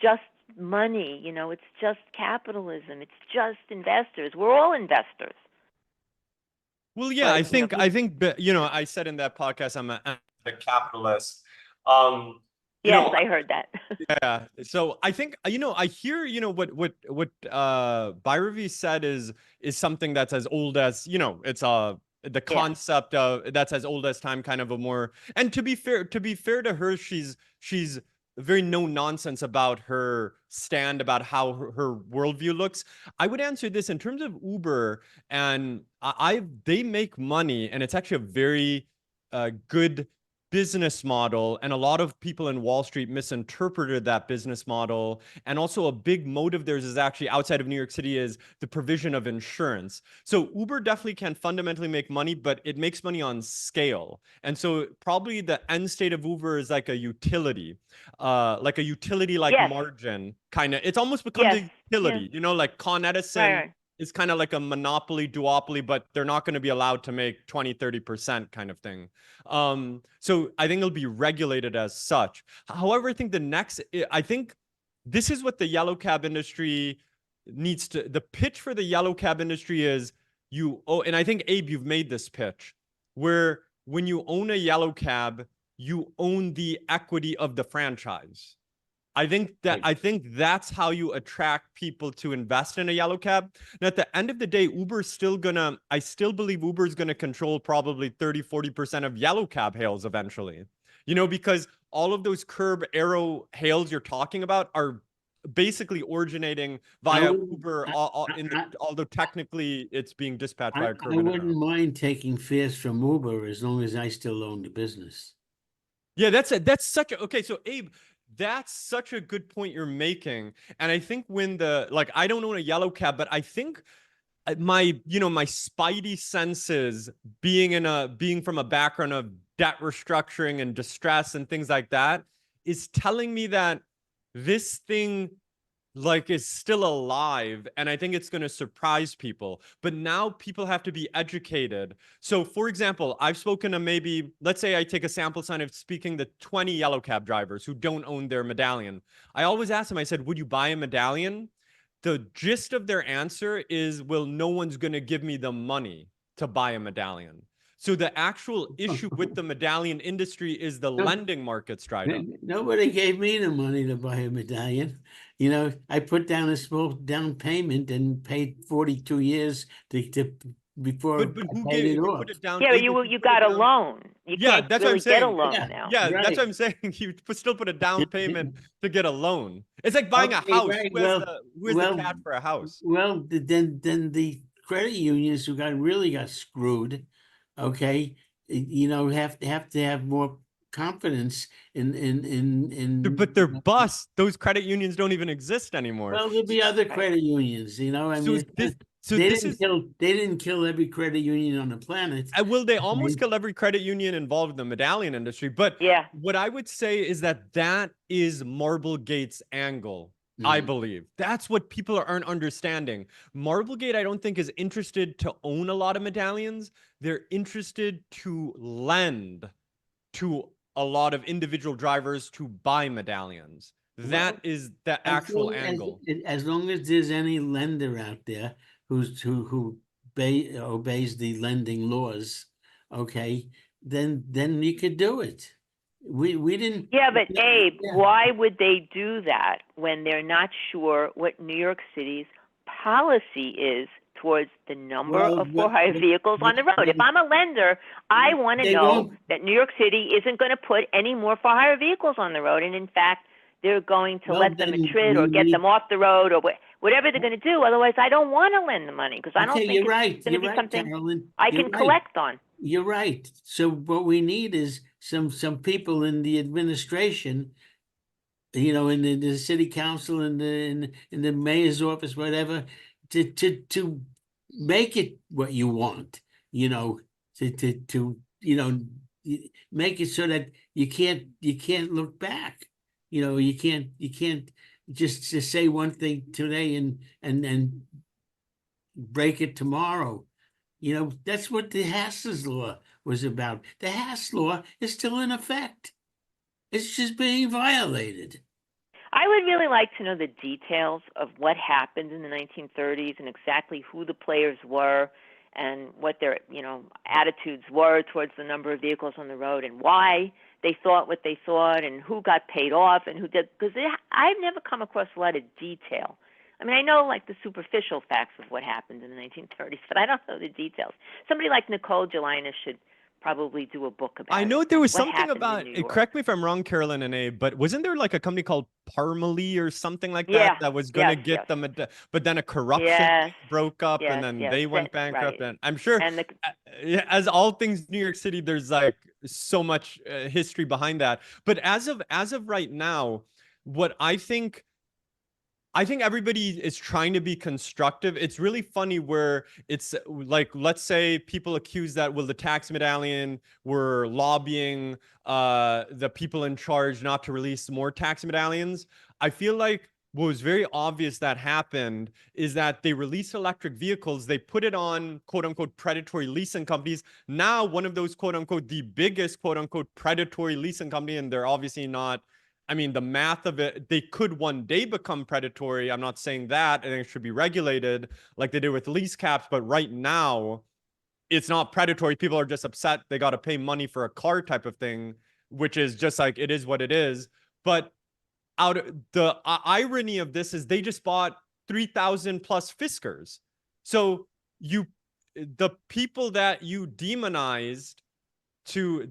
just money, it's just capitalism, it's just investors. We're all investors. Well, yeah, But, I think, I said in that podcast, I'm a capitalist. Yes, I heard that. Yeah. So I think, I hear, what Byravi said is something that's as old as, it's the concept of that's as old as time, kind of a more, and to be fair to her, she's very no nonsense about her stand about how her worldview looks. I would answer this in terms of Uber, and they make money, and it's actually a very good business model, and a lot of people in Wall Street misinterpreted that business model. And also a big motive of theirs is actually, outside of New York City, is the provision of insurance. So Uber definitely can fundamentally make money, but it makes money on scale. And so probably the end state of Uber is like a utility Yes. margin kind of. It's almost become a utility, like Con Edison. Right. It's kind of like a monopoly, duopoly, but they're not going to be allowed to make 20-30% kind of thing. So I think it'll be regulated as such. However, I think this is what the yellow cab industry needs to, the pitch for the yellow cab industry is and I think, Abe, you've made this pitch, where when you own a yellow cab, you own the equity of the franchise. I think that's how you attract people to invest in a yellow cab. And at the end of the day, I still believe Uber's gonna control probably 30-40% of yellow cab hails eventually. Because all of those curb arrow hails you're talking about are basically originating via Uber, although technically it's being dispatched by a curb. I wouldn't mind taking fares from Uber as long as I still own the business. Yeah, okay. So Abe, that's such a good point you're making. And I think when I don't own a yellow cab, but I think my spidey senses, being from a background of debt restructuring and distress and things like that, is telling me that this thing is still alive, and I think it's going to surprise people. But now people have to be educated. So for example, I've spoken to let's say I take a sample sign of speaking to 20 yellow cab drivers who don't own their Medallion. I always ask them, I said, would you buy a Medallion? The gist of their answer is, well, no one's going to give me the money to buy a Medallion. So the actual issue with the Medallion industry is the lending market's dried up. Nobody gave me the money to buy a Medallion. I put down a small down payment and paid 42 years before but I who paid it you off. put it down? Yeah, you got a loan. You can't that's really what I'm saying. get a loan now. Yeah, Right. that's what I'm saying. You still put a down payment to get a loan. It's like buying a house. Right. Who has the cash for a house? Well, then the credit unions who really got screwed, okay, have to have more confidence in. But they're bust. Those credit unions don't even exist anymore. Well, there'll be other credit unions, I mean. So They this didn't is, kill. They didn't kill every credit union on the planet. will they almost Okay? kill every credit union involved in the medallion industry? But Yeah. what I would say is that is Marblegate's angle. I Mhm. believe that's what people aren't understanding. Marblegate, I don't think, is interested to own a lot of medallions. They're interested to lend to a lot of individual drivers to buy medallions. That Well, is the as actual long as angle. as long as there's any lender out there who obeys the lending laws, okay, then you could do it. We didn't. Yeah, but Abe, Yeah. why would they do that when they're not sure what New York City's policy is towards the number Well, of for-hire vehicles on the road? If I'm a lender, I want to they know won't. that New York City isn't going to put any more for-hire vehicles on the road, and in fact, they're going to Well, let them then attrit or we get need. them off the road or whatever they're going to do. Otherwise, I don't want to lend the money because I Okay, don't think you're it's right. going to You're be right, something Carolyn. I You're can right. collect on. You're right. So what we need is some people in the administration, in the city council, in the mayor's office, whatever, to make it what you want. To make it so that you can't look back. You can't just say one thing today and break it tomorrow. That's what the Hass's law was about. The Hass law is still in effect. It's just being violated. I would really like to know the details of what happened in the 1930s and exactly who the players were and what their, attitudes were towards the number of vehicles on the road and why they thought what they thought and who got paid off and who did. Because I've never come across a lot of detail. I mean, I know like the superficial facts of what happened in the 1930s, but I don't know the details. Somebody like Nicole Gelinas should probably do a book about I know it. there was What something happened in about New it. York? Correct me if I'm wrong, Carolyn and Abe, but wasn't there like a company called Parmalee or something like that Yeah. that was going to Yes. get Yes. them, but then a corruption Yes. broke up and Yes. then Yes. they went bankrupt. Right. And I'm sure, And the yeah, as all things New York City, there's like so much history behind that. But as of right now, what I think everybody is trying to be constructive. It's really funny where it's like, let's say people accuse that, well, the tax medallion were lobbying the people in charge not to release more tax medallions. I feel like what was very obvious that happened is that they released electric vehicles. They put it on quote unquote predatory leasing companies. Now, one of those quote unquote, the biggest quote unquote predatory leasing company, and they're obviously not. I mean, the math of it, they could one day become predatory. I'm not saying that, and it should be regulated like they did with lease caps. But right now, it's not predatory. People are just upset they got to pay money for a car type of thing, which is just like it is what it is. But out of the irony of this is they just bought 3,000 plus Fiskars. So the people that you demonized to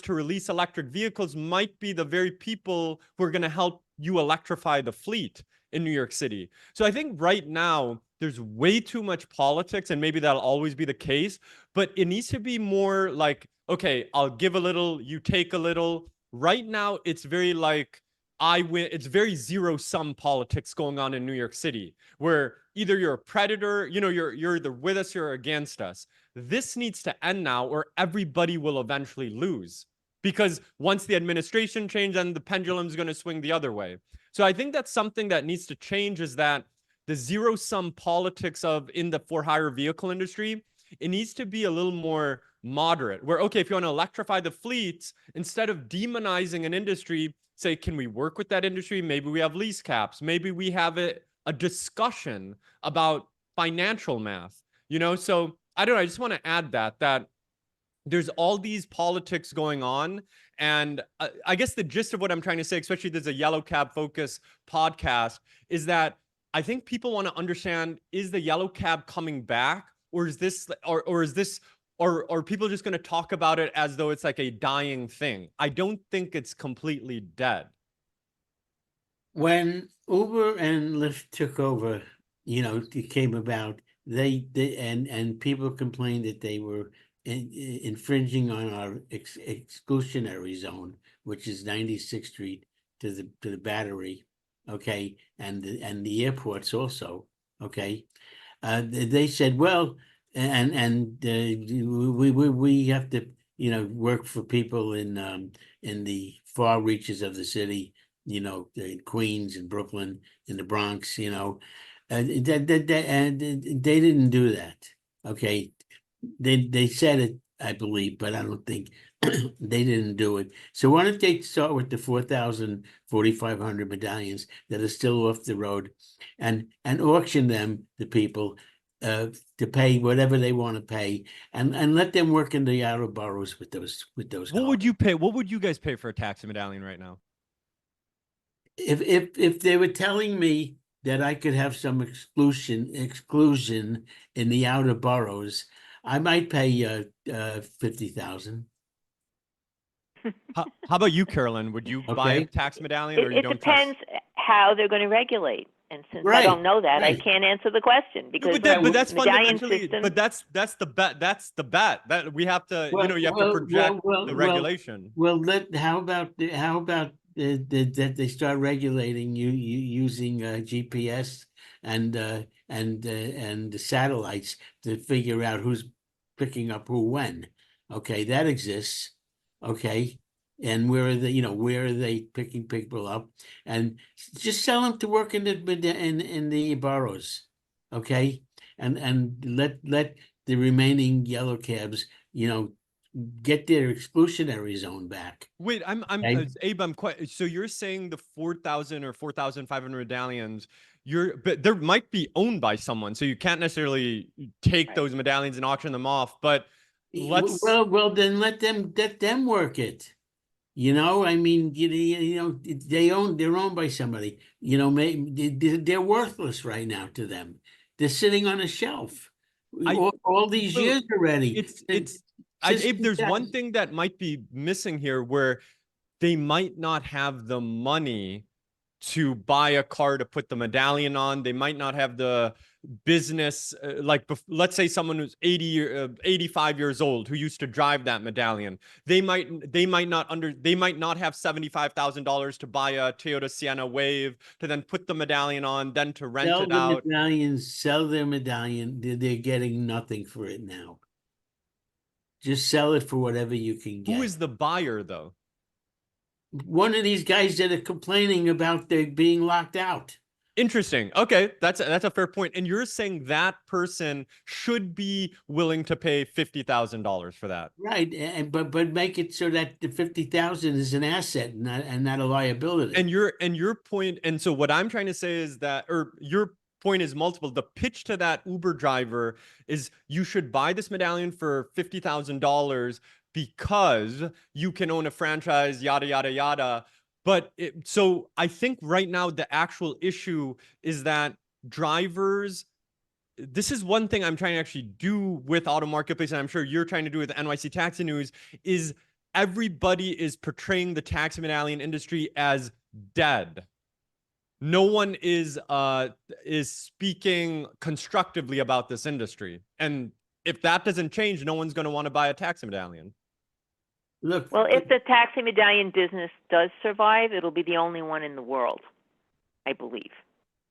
release electric vehicles might be the very people who are going to help you electrify the fleet in New York City. So I think right now there's way too much politics, and maybe that'll always be the case, but it needs to be more like, okay, I'll give a little, you take a little. Right now it's very like I win. It's very zero-sum politics going on in New York City, where either you're a predator, you're either with us or against us. This needs to end now, or everybody will eventually lose. Because once the administration changes, then the pendulum is going to swing the other way. So I think that's something that needs to change, is that the zero-sum politics of in the for-hire vehicle industry, it needs to be a little more moderate. Where, okay, if you want to electrify the fleets, instead of demonizing an industry, say, can we work with that industry? Maybe we have lease caps. Maybe we have a discussion about financial math, So I don't know. I just want to add that there's all these politics going on. And I guess the gist of what I'm trying to say, especially there's a yellow cab focus podcast, is that I think people want to understand, is the yellow cab coming back, or is this, or is this, or are people just going to talk about it as though it's like a dying thing? I don't think it's completely dead. When Uber and Lyft took over, it came about, and people complained that they were infringing on our exclusionary zone, which is 96th Street to the Battery, okay, and the airports also, okay. they said, well, and we have to, work for people in the far reaches of the city, in Queens and Brooklyn, in the Bronx, and they didn't do that. Okay, they said it, I believe, but I don't think they didn't do it. So why don't they start with the 4,000, 4,500 medallions that are still off the road, and auction them to people to pay whatever they want to pay, and let them work in the outer boroughs with those What cars. would you pay? What would you guys pay for a taxi medallion right now? If they were telling me that I could have some exclusion in the outer boroughs, I might pay 50,000. How about you, Carolyn? Would you buy a Okay. tax medallion, or you It don't trust? depends how they're going to regulate. And since I Right, don't know that, I right. can't answer the question because But that's medallion fundamentally. system. But that's the bet. That's the bet that we have to. You have to project the regulation. Well, how about that they start regulating you using GPS and the satellites to figure out who's picking up who when. Okay, that exists. Okay. And where are they picking people up, and just sell them to work in the boroughs, okay, and let the remaining yellow cabs, get their exclusionary zone back. Wait, I'm Okay. Abe. I'm quite. So you're saying the 4,000 or 4,500 medallions, but there might be owned by someone, so you can't necessarily take those medallions and auction them off. But let's. Well, then let them work it. I mean, they're owned by somebody. They're worthless right now to them. They're sitting on a shelf all these well, years already. Abe, there's one thing that might be missing here, where they might not have the money to buy a car to put the medallion on. They might not have the business, let's say someone who's 85 years old who used to drive that medallion. They might not have $75,000 to buy a Toyota Sienna Wave to then put the medallion on, then to rent it out. Sell their medallion. They're getting nothing for it now. Just sell it for whatever you can get. Who is the buyer, though? One of these guys that are complaining about their being locked out. Interesting. Okay, that's a fair point. And you're saying that person should be willing to pay $50,000 for that, right? But make it so that the 50,000 is an asset and not a liability. And your point, and so what I'm trying to say is that, or your point is multiple. The pitch to that Uber driver is you should buy this medallion for $50,000 because you can own a franchise, yada yada yada. But so I think right now the actual issue is that drivers. This is one thing I'm trying to actually do with AutoMarketplace, and I'm sure you're trying to do with NYC Taxi News, is everybody is portraying the taxi medallion industry as dead. No one is speaking constructively about this industry. And if that doesn't change, no one's going to want to buy a taxi medallion. Look, Well, if the taxi medallion business does survive, it'll be the only one in the world, I believe.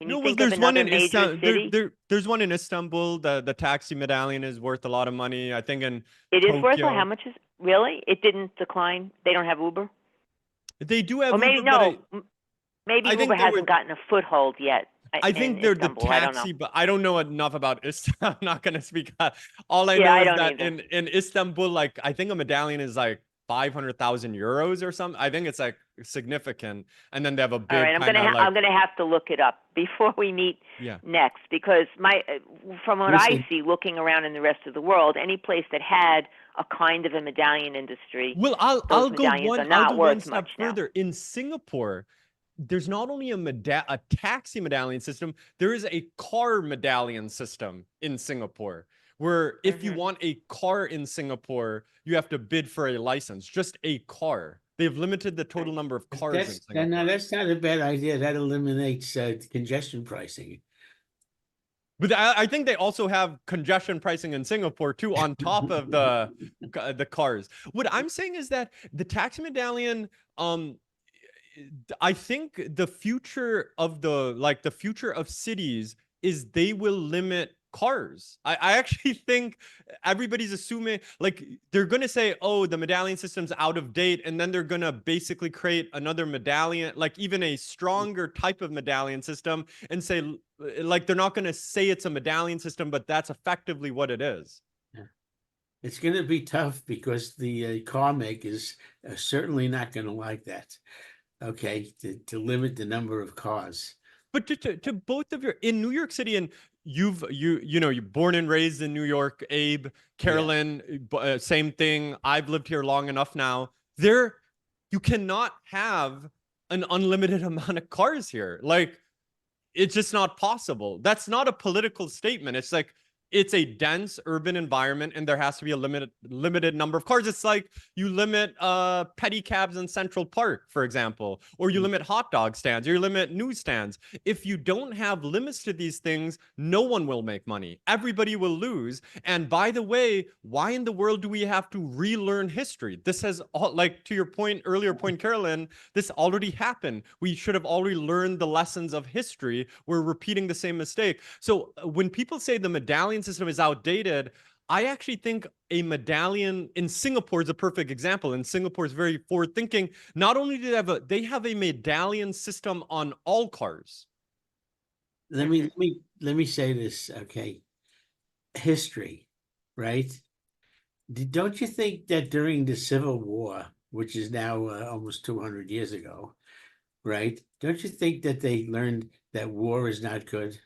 Can you think of another major city? There's one in Istanbul. The taxi medallion is worth a lot of money. I think in It is worth Tokyo. How much is really? It didn't decline. They don't have Uber. They do have Or maybe Uber, but maybe I think Uber they hasn't were- gotten a foothold yet. I think they're Istanbul. the I don't taxi, know. but I don't know enough about Istanbul. I'm not going to speak. All I Yeah, know I is don't that either. in Istanbul, like I think a medallion is like 500,000 euros or something. I think it's like significant. And then they have a big All right, I'm gonna have to look it up before we meet next, because from what Listen. I see, looking around in the rest of the world, any place that had a kind of a medallion industry, Well, those I'll go medallions are one not worth step much now. further. In Singapore, there's not only a taxi medallion system, there is a car medallion system in Singapore, where if you want a car in Singapore, you have to bid for a license, just a car. They've limited the total number of cars in Singapore. No, that's not a bad idea. That eliminates congestion pricing. But I think they also have congestion pricing in Singapore too, on top of the cars. What I'm saying is that the taxi medallion, I think the future of cities is they will limit cars. I actually think everybody's assuming, like, they're going to say, oh, the medallion system's out of date. And then they're going to basically create another medallion, like even a stronger type of medallion system, and say, like, they're not going to say it's a medallion system, but that's effectively what it is. It's going to be tough because the car makers are certainly not going to like that. Okay, to limit the number of cars. But to both of your, in New York City, and you know, you're born and raised in New York, Abe, Carolyn, same thing. I've lived here long enough now. You cannot have an unlimited amount of cars here. Like, it's just not possible. That's not a political statement. It's like, it's a dense urban environment and there has to be a limited number of cars. It's like you limit pedicabs in Central Park, for example, or you limit hot dog stands, or you limit newsstands. If you don't have limits to these things, no one will make money. Everybody will lose. And by the way, why in the world do we have to relearn history? This has, like, to your point, earlier point, Carolyn, this already happened. We should have already learned the lessons of history. We're repeating the same mistake. So when people say the medallion system is outdated, I actually think a medallion in Singapore is a perfect example. And Singapore is very forward thinking. Not only do they have a medallion system on all cars. Let me say this, okay? History, right? Don't you think that during the Civil War, which is now almost 200 years ago, right? Don't you think that they learned that war is not good?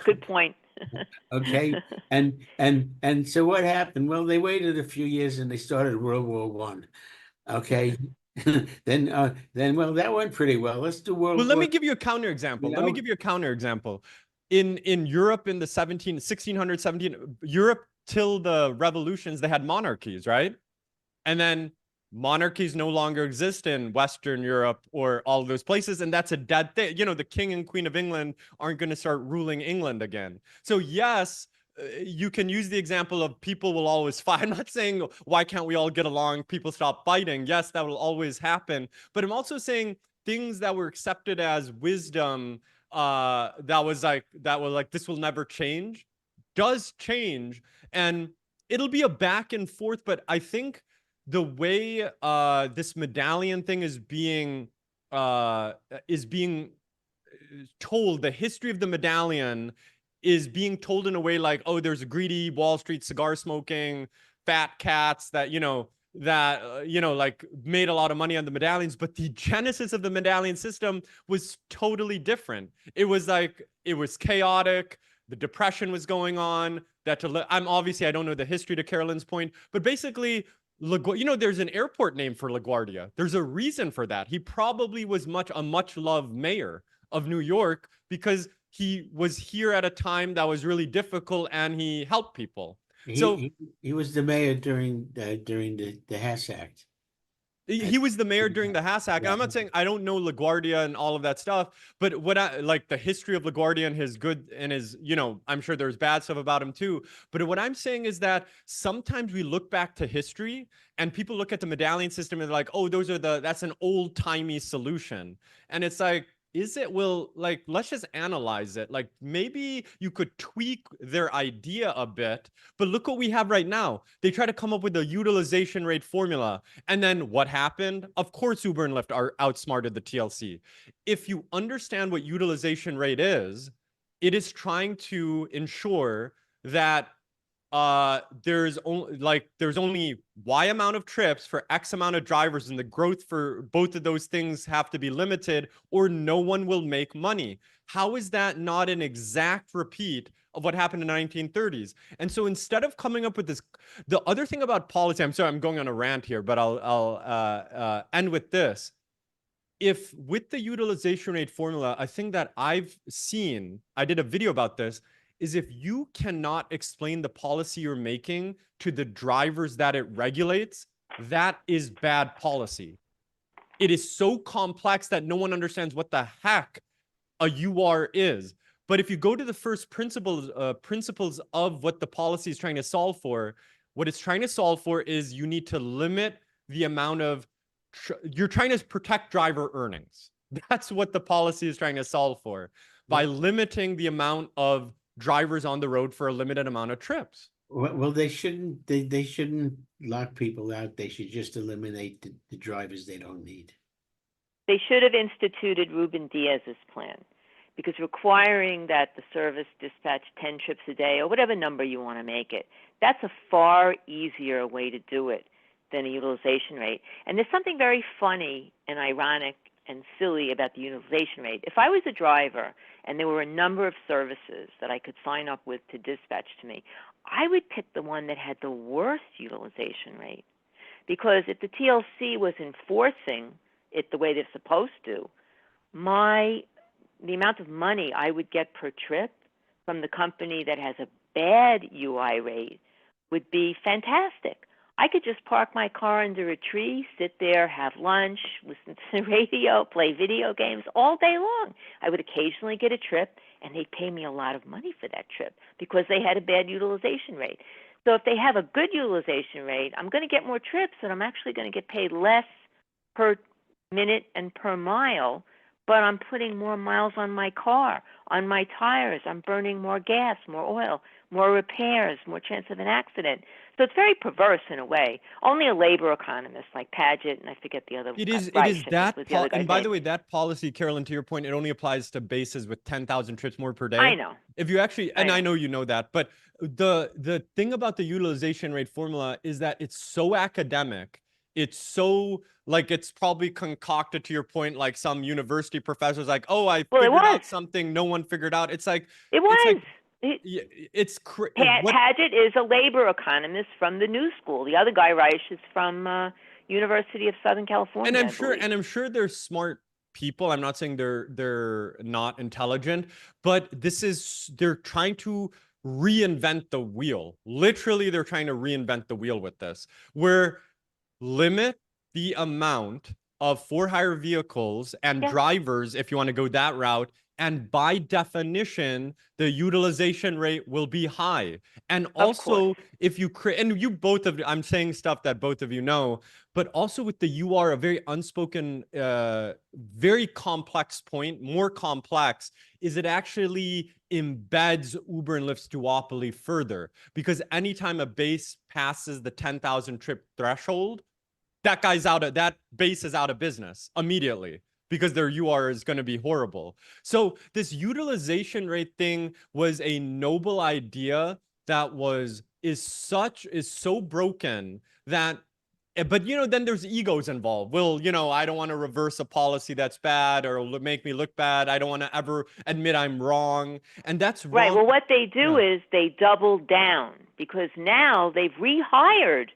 Good point. Okay, and so what happened? Well, they waited a few years and they started World War One. Okay, then well, that went pretty well. Let's do World War. Well, let me give you a counterexample. Let me give you a counterexample. In Europe in the 1600s, 17 Europe till the revolutions, they had monarchies, right? And then monarchies no longer exist in Western Europe or all those places. And that's a dead thing. You know, the king and queen of England aren't going to start ruling England again. So yes, you can use the example of people will always fight. I'm not saying, why can't we all get along? People stop fighting. Yes, that will always happen. But I'm also saying things that were accepted as wisdom, that was like, this will never change, does change. And it'll be a back and forth. But I think the way this medallion thing is being told, the history of the medallion is being told in a way like, oh, there's a greedy Wall Street cigar smoking fat cats that, like made a lot of money on the medallions. But the genesis of the medallion system was totally different. It was like, it was chaotic. The depression was going on. I don't know the history, to Carolyn's point, but basically, there's an airport named for LaGuardia. There's a reason for that. He probably was a much loved mayor of New York because he was here at a time that was really difficult and he helped people. He was the mayor during the Hess Act. He was the mayor during the Hess Act. I'm not saying I don't know LaGuardia and all of that stuff, but what I like the history of LaGuardia and his good and his, I'm sure there's bad stuff about him too. But what I'm saying is that sometimes we look back to history and people look at the medallion system and they're like, oh, that's an old timey solution. And it's like, is it? Well, like, let's just analyze it. Like, maybe you could tweak their idea a bit, but look what we have right now. They try to come up with a utilization rate formula. And then what happened? Of course, Uber and Lyft are outsmarted the TLC. If you understand what utilization rate is, it is trying to ensure that there's only Y amount of trips for X amount of drivers, and the growth for both of those things have to be limited or no one will make money. How is that not an exact repeat of what happened in the 1930s? And so instead of coming up with this, the other thing about policy, I'm sorry, I'm going on a rant here, but I'll end with this. If with the utilization rate formula, a thing that I've seen, I did a video about this, is if you cannot explain the policy you're making to the drivers that it regulates, that is bad policy. It is so complex that no one understands what the heck a UR is. But if you go to the first principles of what the policy is trying to solve for, what it's trying to solve for is you need to limit the amount of, you're trying to protect driver earnings. That's what the policy is trying to solve for. by limiting the amount of drivers on the road for a limited amount of trips. Well, they shouldn't. They shouldn't lock people out. They should just eliminate the drivers they don't need. They should have instituted Ruben Diaz's plan, because requiring that the service dispatch 10 trips a day or whatever number you want to make it, that's a far easier way to do it than a utilization rate. And there's something very funny and ironic and silly about the utilization rate. If I was a driver and there were a number of services that I could sign up with to dispatch to me, I would pick the one that had the worst utilization rate. Because if the TLC was enforcing it the way they're supposed to, the amount of money I would get per trip from the company that has a bad UI rate would be fantastic. I could just park my car under a tree, sit there, have lunch, listen to the radio, play video games all day long. I would occasionally get a trip, and they'd pay me a lot of money for that trip because they had a bad utilization rate. So if they have a good utilization rate, I'm going to get more trips, and I'm actually going to get paid less per minute and per mile, but I'm putting more miles on my car, on my tires. I'm burning more gas, more oil, more repairs, more chance of an accident. So it's very perverse in a way. Only a labor economist like Paget, and I forget the other. It is Reich, that, was the other and by name. the way, that policy, Carolyn, to your point, it only applies to bases with 10,000 trips more per day. I know. If you actually, and I I know you know that, but the thing about the utilization rate formula is that it's so academic. It's so like it's probably concocted, to your point, like some university professors like, oh, I figured out something no one figured out. It's like it was. Paget is a labor economist from the New School. The other guy, Reich, is from University of Southern California. And I'm sure they're smart people. I'm not saying they're not intelligent, but they're trying to reinvent the wheel. Literally, they're trying to reinvent the wheel with this, where limit the amount of for-hire vehicles and drivers, if you want to go that route. And by definition, the utilization rate will be high. And also, if you create, and you both of, I'm saying stuff that both of you know, but also with the UR, a very unspoken, very complex point, more complex, is it actually embeds Uber and Lyft's duopoly further. Because anytime a base passes the 10,000 trip threshold, that base is out of business immediately, because their UR is going to be horrible. So this utilization rate thing was a noble idea that is so broken that, but then there's egos involved. Well, I don't want to reverse a policy that's bad or make me look bad. I don't want to ever admit I'm wrong. And that's wrong. Right. Well, what they do is they double down, because now they've rehired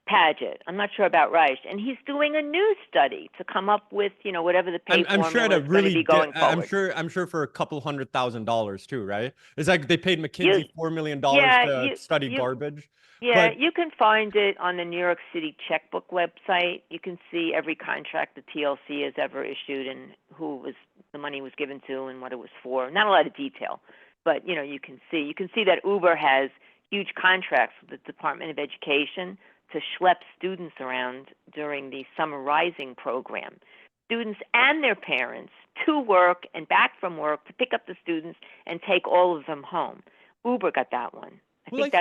Paget. I'm not sure about Reich, and he's doing a new study to come up with, whatever the pay formula is going to be going forward. I'm sure for a couple $100,000 too, right? It's like they paid McKinsey $4 million to study garbage. Yeah, you can find it on the New York City checkbook website. You can see every contract the TLC has ever issued and who the money was given to and what it was for. Not a lot of detail, but you can see that Uber has huge contracts with the Department of Education to schlep students around during the Summer Rising program. Students and their parents to work and back from work to pick up the students and take all of them home. Uber got that one. I think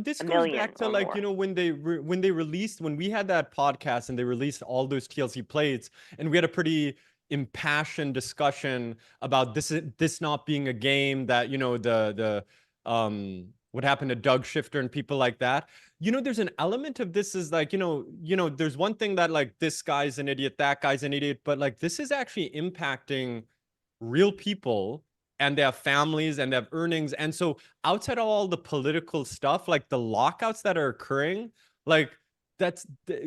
this goes back to when we had that podcast and they released all those TLC plates, and we had a pretty impassioned discussion about this not being a game, that what happened to Doug Shifter and people like that. There's an element of this is like, there's one thing that like this guy's an idiot, that guy's an idiot, but like this is actually impacting real people, and they have families and they have earnings. And so outside of all the political stuff, like the lockouts that are occurring, like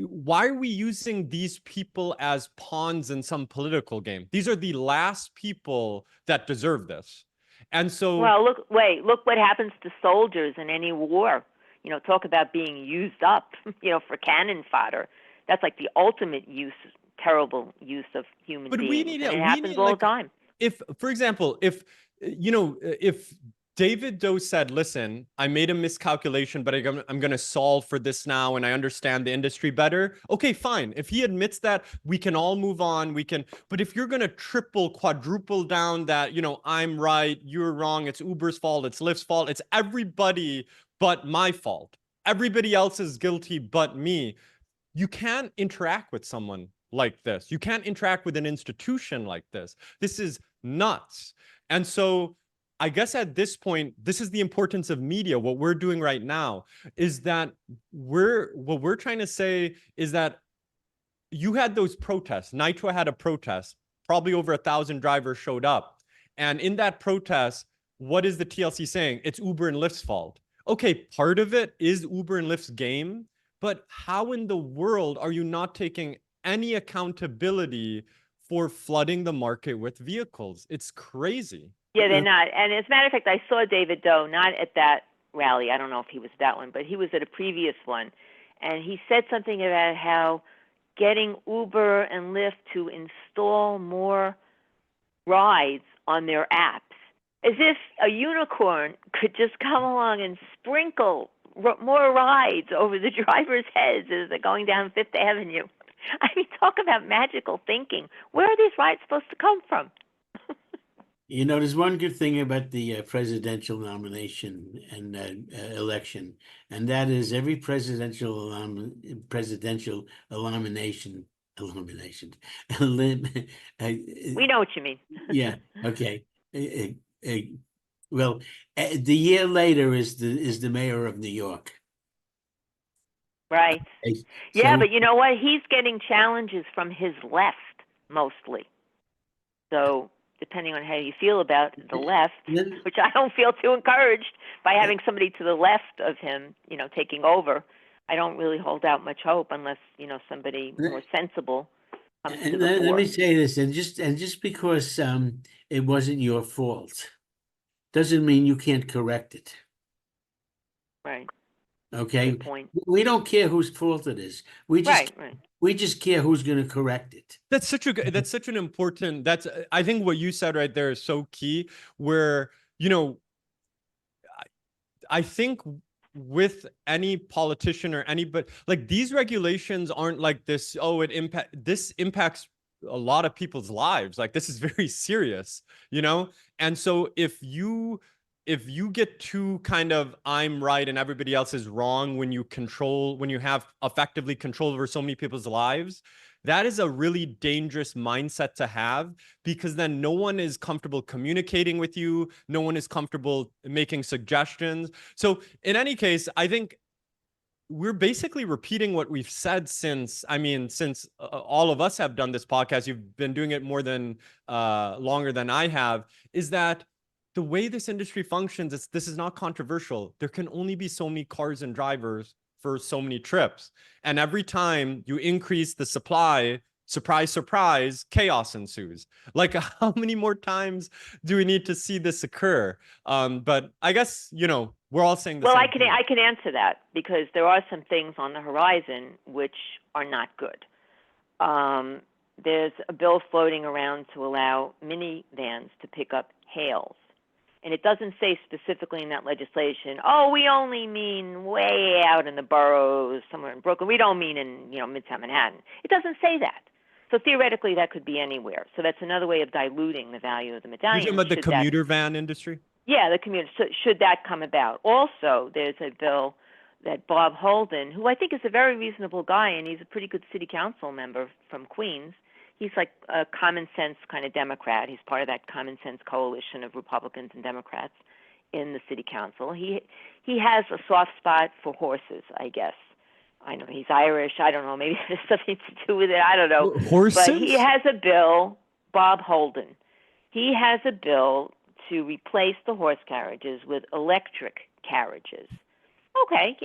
why are we using these people as pawns in some political game? These are the last people that deserve this. And so, well, look what happens to soldiers in any war. Talk about being used up, for cannon fodder. That's like the ultimate terrible use of human beings. It happens all the time. If, for example, if David Doe said, listen, I made a miscalculation, but I'm going to solve for this now and I understand the industry better. Okay, fine. If he admits that, we can all move on. But if you're going to triple, quadruple down that, I'm right, you're wrong, it's Uber's fault, it's Lyft's fault, it's everybody but my fault. Everybody else is guilty but me. You can't interact with someone like this. You can't interact with an institution like this. This is nuts. And so I guess at this point, this is the importance of media. What we're doing right now is that what we're trying to say is that you had those protests. Nitro had a protest. Probably over 1,000 drivers showed up. And in that protest, what is the TLC saying? It's Uber and Lyft's fault. Okay, part of it is Uber and Lyft's game, but how in the world are you not taking any accountability for flooding the market with vehicles? It's crazy. Yeah, they're not. And as a matter of fact, I saw David Doe, not at that rally. I don't know if he was at that one, but he was at a previous one. And he said something about how getting Uber and Lyft to install more rides on their apps, as if a unicorn could just come along and sprinkle more rides over the drivers' heads as they're going down Fifth Avenue. I mean, talk about magical thinking. Where are these rides supposed to come from? There's one good thing about the presidential nomination and election, and that is every presidential elimination. We know what you mean. Yeah. Okay. Well, the year later is the mayor of New York. Right. Yeah, but you know what? He's getting challenges from his left mostly. So depending on how you feel about the left, which I don't feel too encouraged by having somebody to the left of him, taking over. I don't really hold out much hope unless, somebody more sensible comes to the fore. Let me say this, and just because it wasn't your fault doesn't mean you can't correct it. Right. Okay. Good point. We don't care whose fault it is. We just care who's going to correct it. That's such an important, I think what you said right there is so key, where, I think with any politician or anybody, like, these regulations aren't like this, this impacts a lot of people's lives. Like, this is very serious, And so if you get too kind of I'm right and everybody else is wrong when you have effectively control over so many people's lives, that is a really dangerous mindset to have, because then no one is comfortable communicating with you. No one is comfortable making suggestions. So in any case, I think we're basically repeating what we've said since all of us have done this podcast. You've been doing it more than longer than I have, is that the way this industry functions, this is not controversial. There can only be so many cars and drivers for so many trips. And every time you increase the supply, surprise, surprise, chaos ensues. Like, how many more times do we need to see this occur? But I guess, we're all saying the same thing. I can answer that, because there are some things on the horizon which are not good. There's a bill floating around to allow minivans to pick up hails. And it doesn't say specifically in that legislation, we only mean way out in the boroughs, somewhere in Brooklyn. We don't mean in, Midtown Manhattan. It doesn't say that. So theoretically, that could be anywhere. So that's another way of diluting the value of the medallion. You're talking about the commuter van industry? Yeah, the commuter. So should that come about? Also, there's a bill that Bob Holden, who I think is a very reasonable guy, and he's a pretty good city council member from Queens. He's like a common sense kind of Democrat. He's part of that common sense coalition of Republicans and Democrats in the city council. He has a soft spot for horses, I guess. I know he's Irish. I don't know. Maybe there's something to do with it. I don't know. Horses? But he has a bill, Bob Holden. He has a bill to replace the horse carriages with electric carriages. Okay,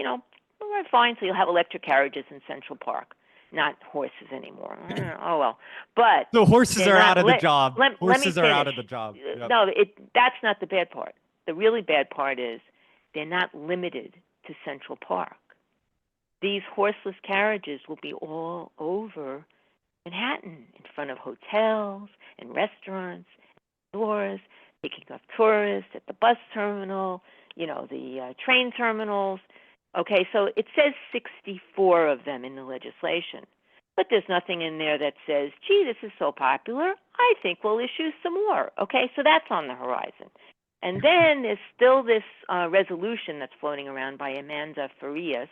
fine. So you'll have electric carriages in Central Park. Not horses anymore. Oh, well. But the horses are out of the job. Horses are out of the job. Yep. No, that's not the bad part. The really bad part is they're not limited to Central Park. These horseless carriages will be all over Manhattan, in front of hotels and restaurants, and stores. picking up tourists at the bus terminal, the train terminals. Okay, so it says 64 of them in the legislation, but there's nothing in there that says, gee, this is so popular, I think we'll issue some more. Okay, so that's on the horizon. And then there's still this resolution that's floating around by Amanda Farias,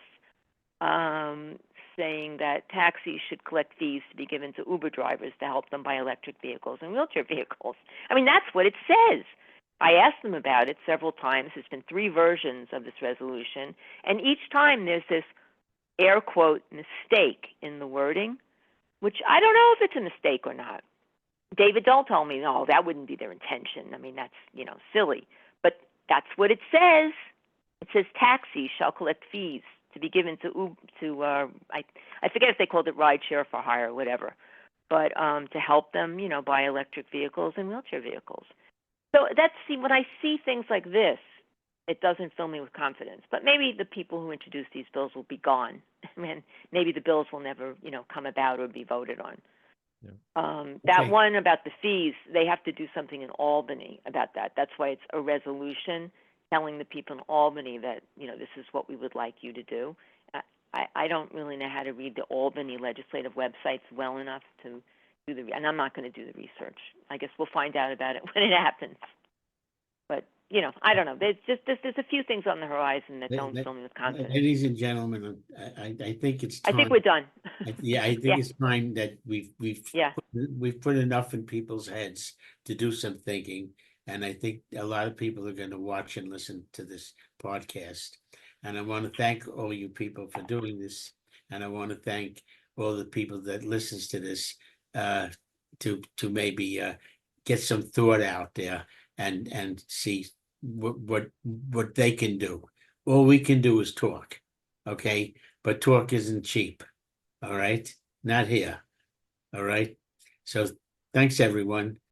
saying that taxis should collect fees to be given to Uber drivers to help them buy electric vehicles and wheelchair vehicles. I mean, that's what it says. I asked them about it several times. There's been 3 versions of this resolution, and each time there's this air quote mistake in the wording, which I don't know if it's a mistake or not. David Dole told me, no, that wouldn't be their intention. I mean, that's, silly. But that's what it says. It says taxis shall collect fees to be given to I forget if they called it rideshare for hire or whatever, but to help them, buy electric vehicles and wheelchair vehicles. So when I see things like this, it doesn't fill me with confidence. But maybe the people who introduced these bills will be gone. I mean, maybe the bills will never, come about or be voted on. Yeah. That one about the fees, they have to do something in Albany about that. That's why it's a resolution telling the people in Albany that, this is what we would like you to do. I don't really know how to read the Albany legislative websites well enough to do and I'm not going to do the research. I guess we'll find out about it when it happens. But, I don't know. There's a few things on the horizon that don't fill me with confidence. Ladies and gentlemen, I think it's time. I think we're done. I think Yeah. it's time that we've Yeah. put enough in people's heads to do some thinking. And I think a lot of people are going to watch and listen to this podcast. And I want to thank all you people for doing this. And I want to thank all the people that listens to this to maybe get some thought out there and see what they can do. All we can do is talk, okay? But talk isn't cheap, all right? Not here, all right? So thanks, everyone.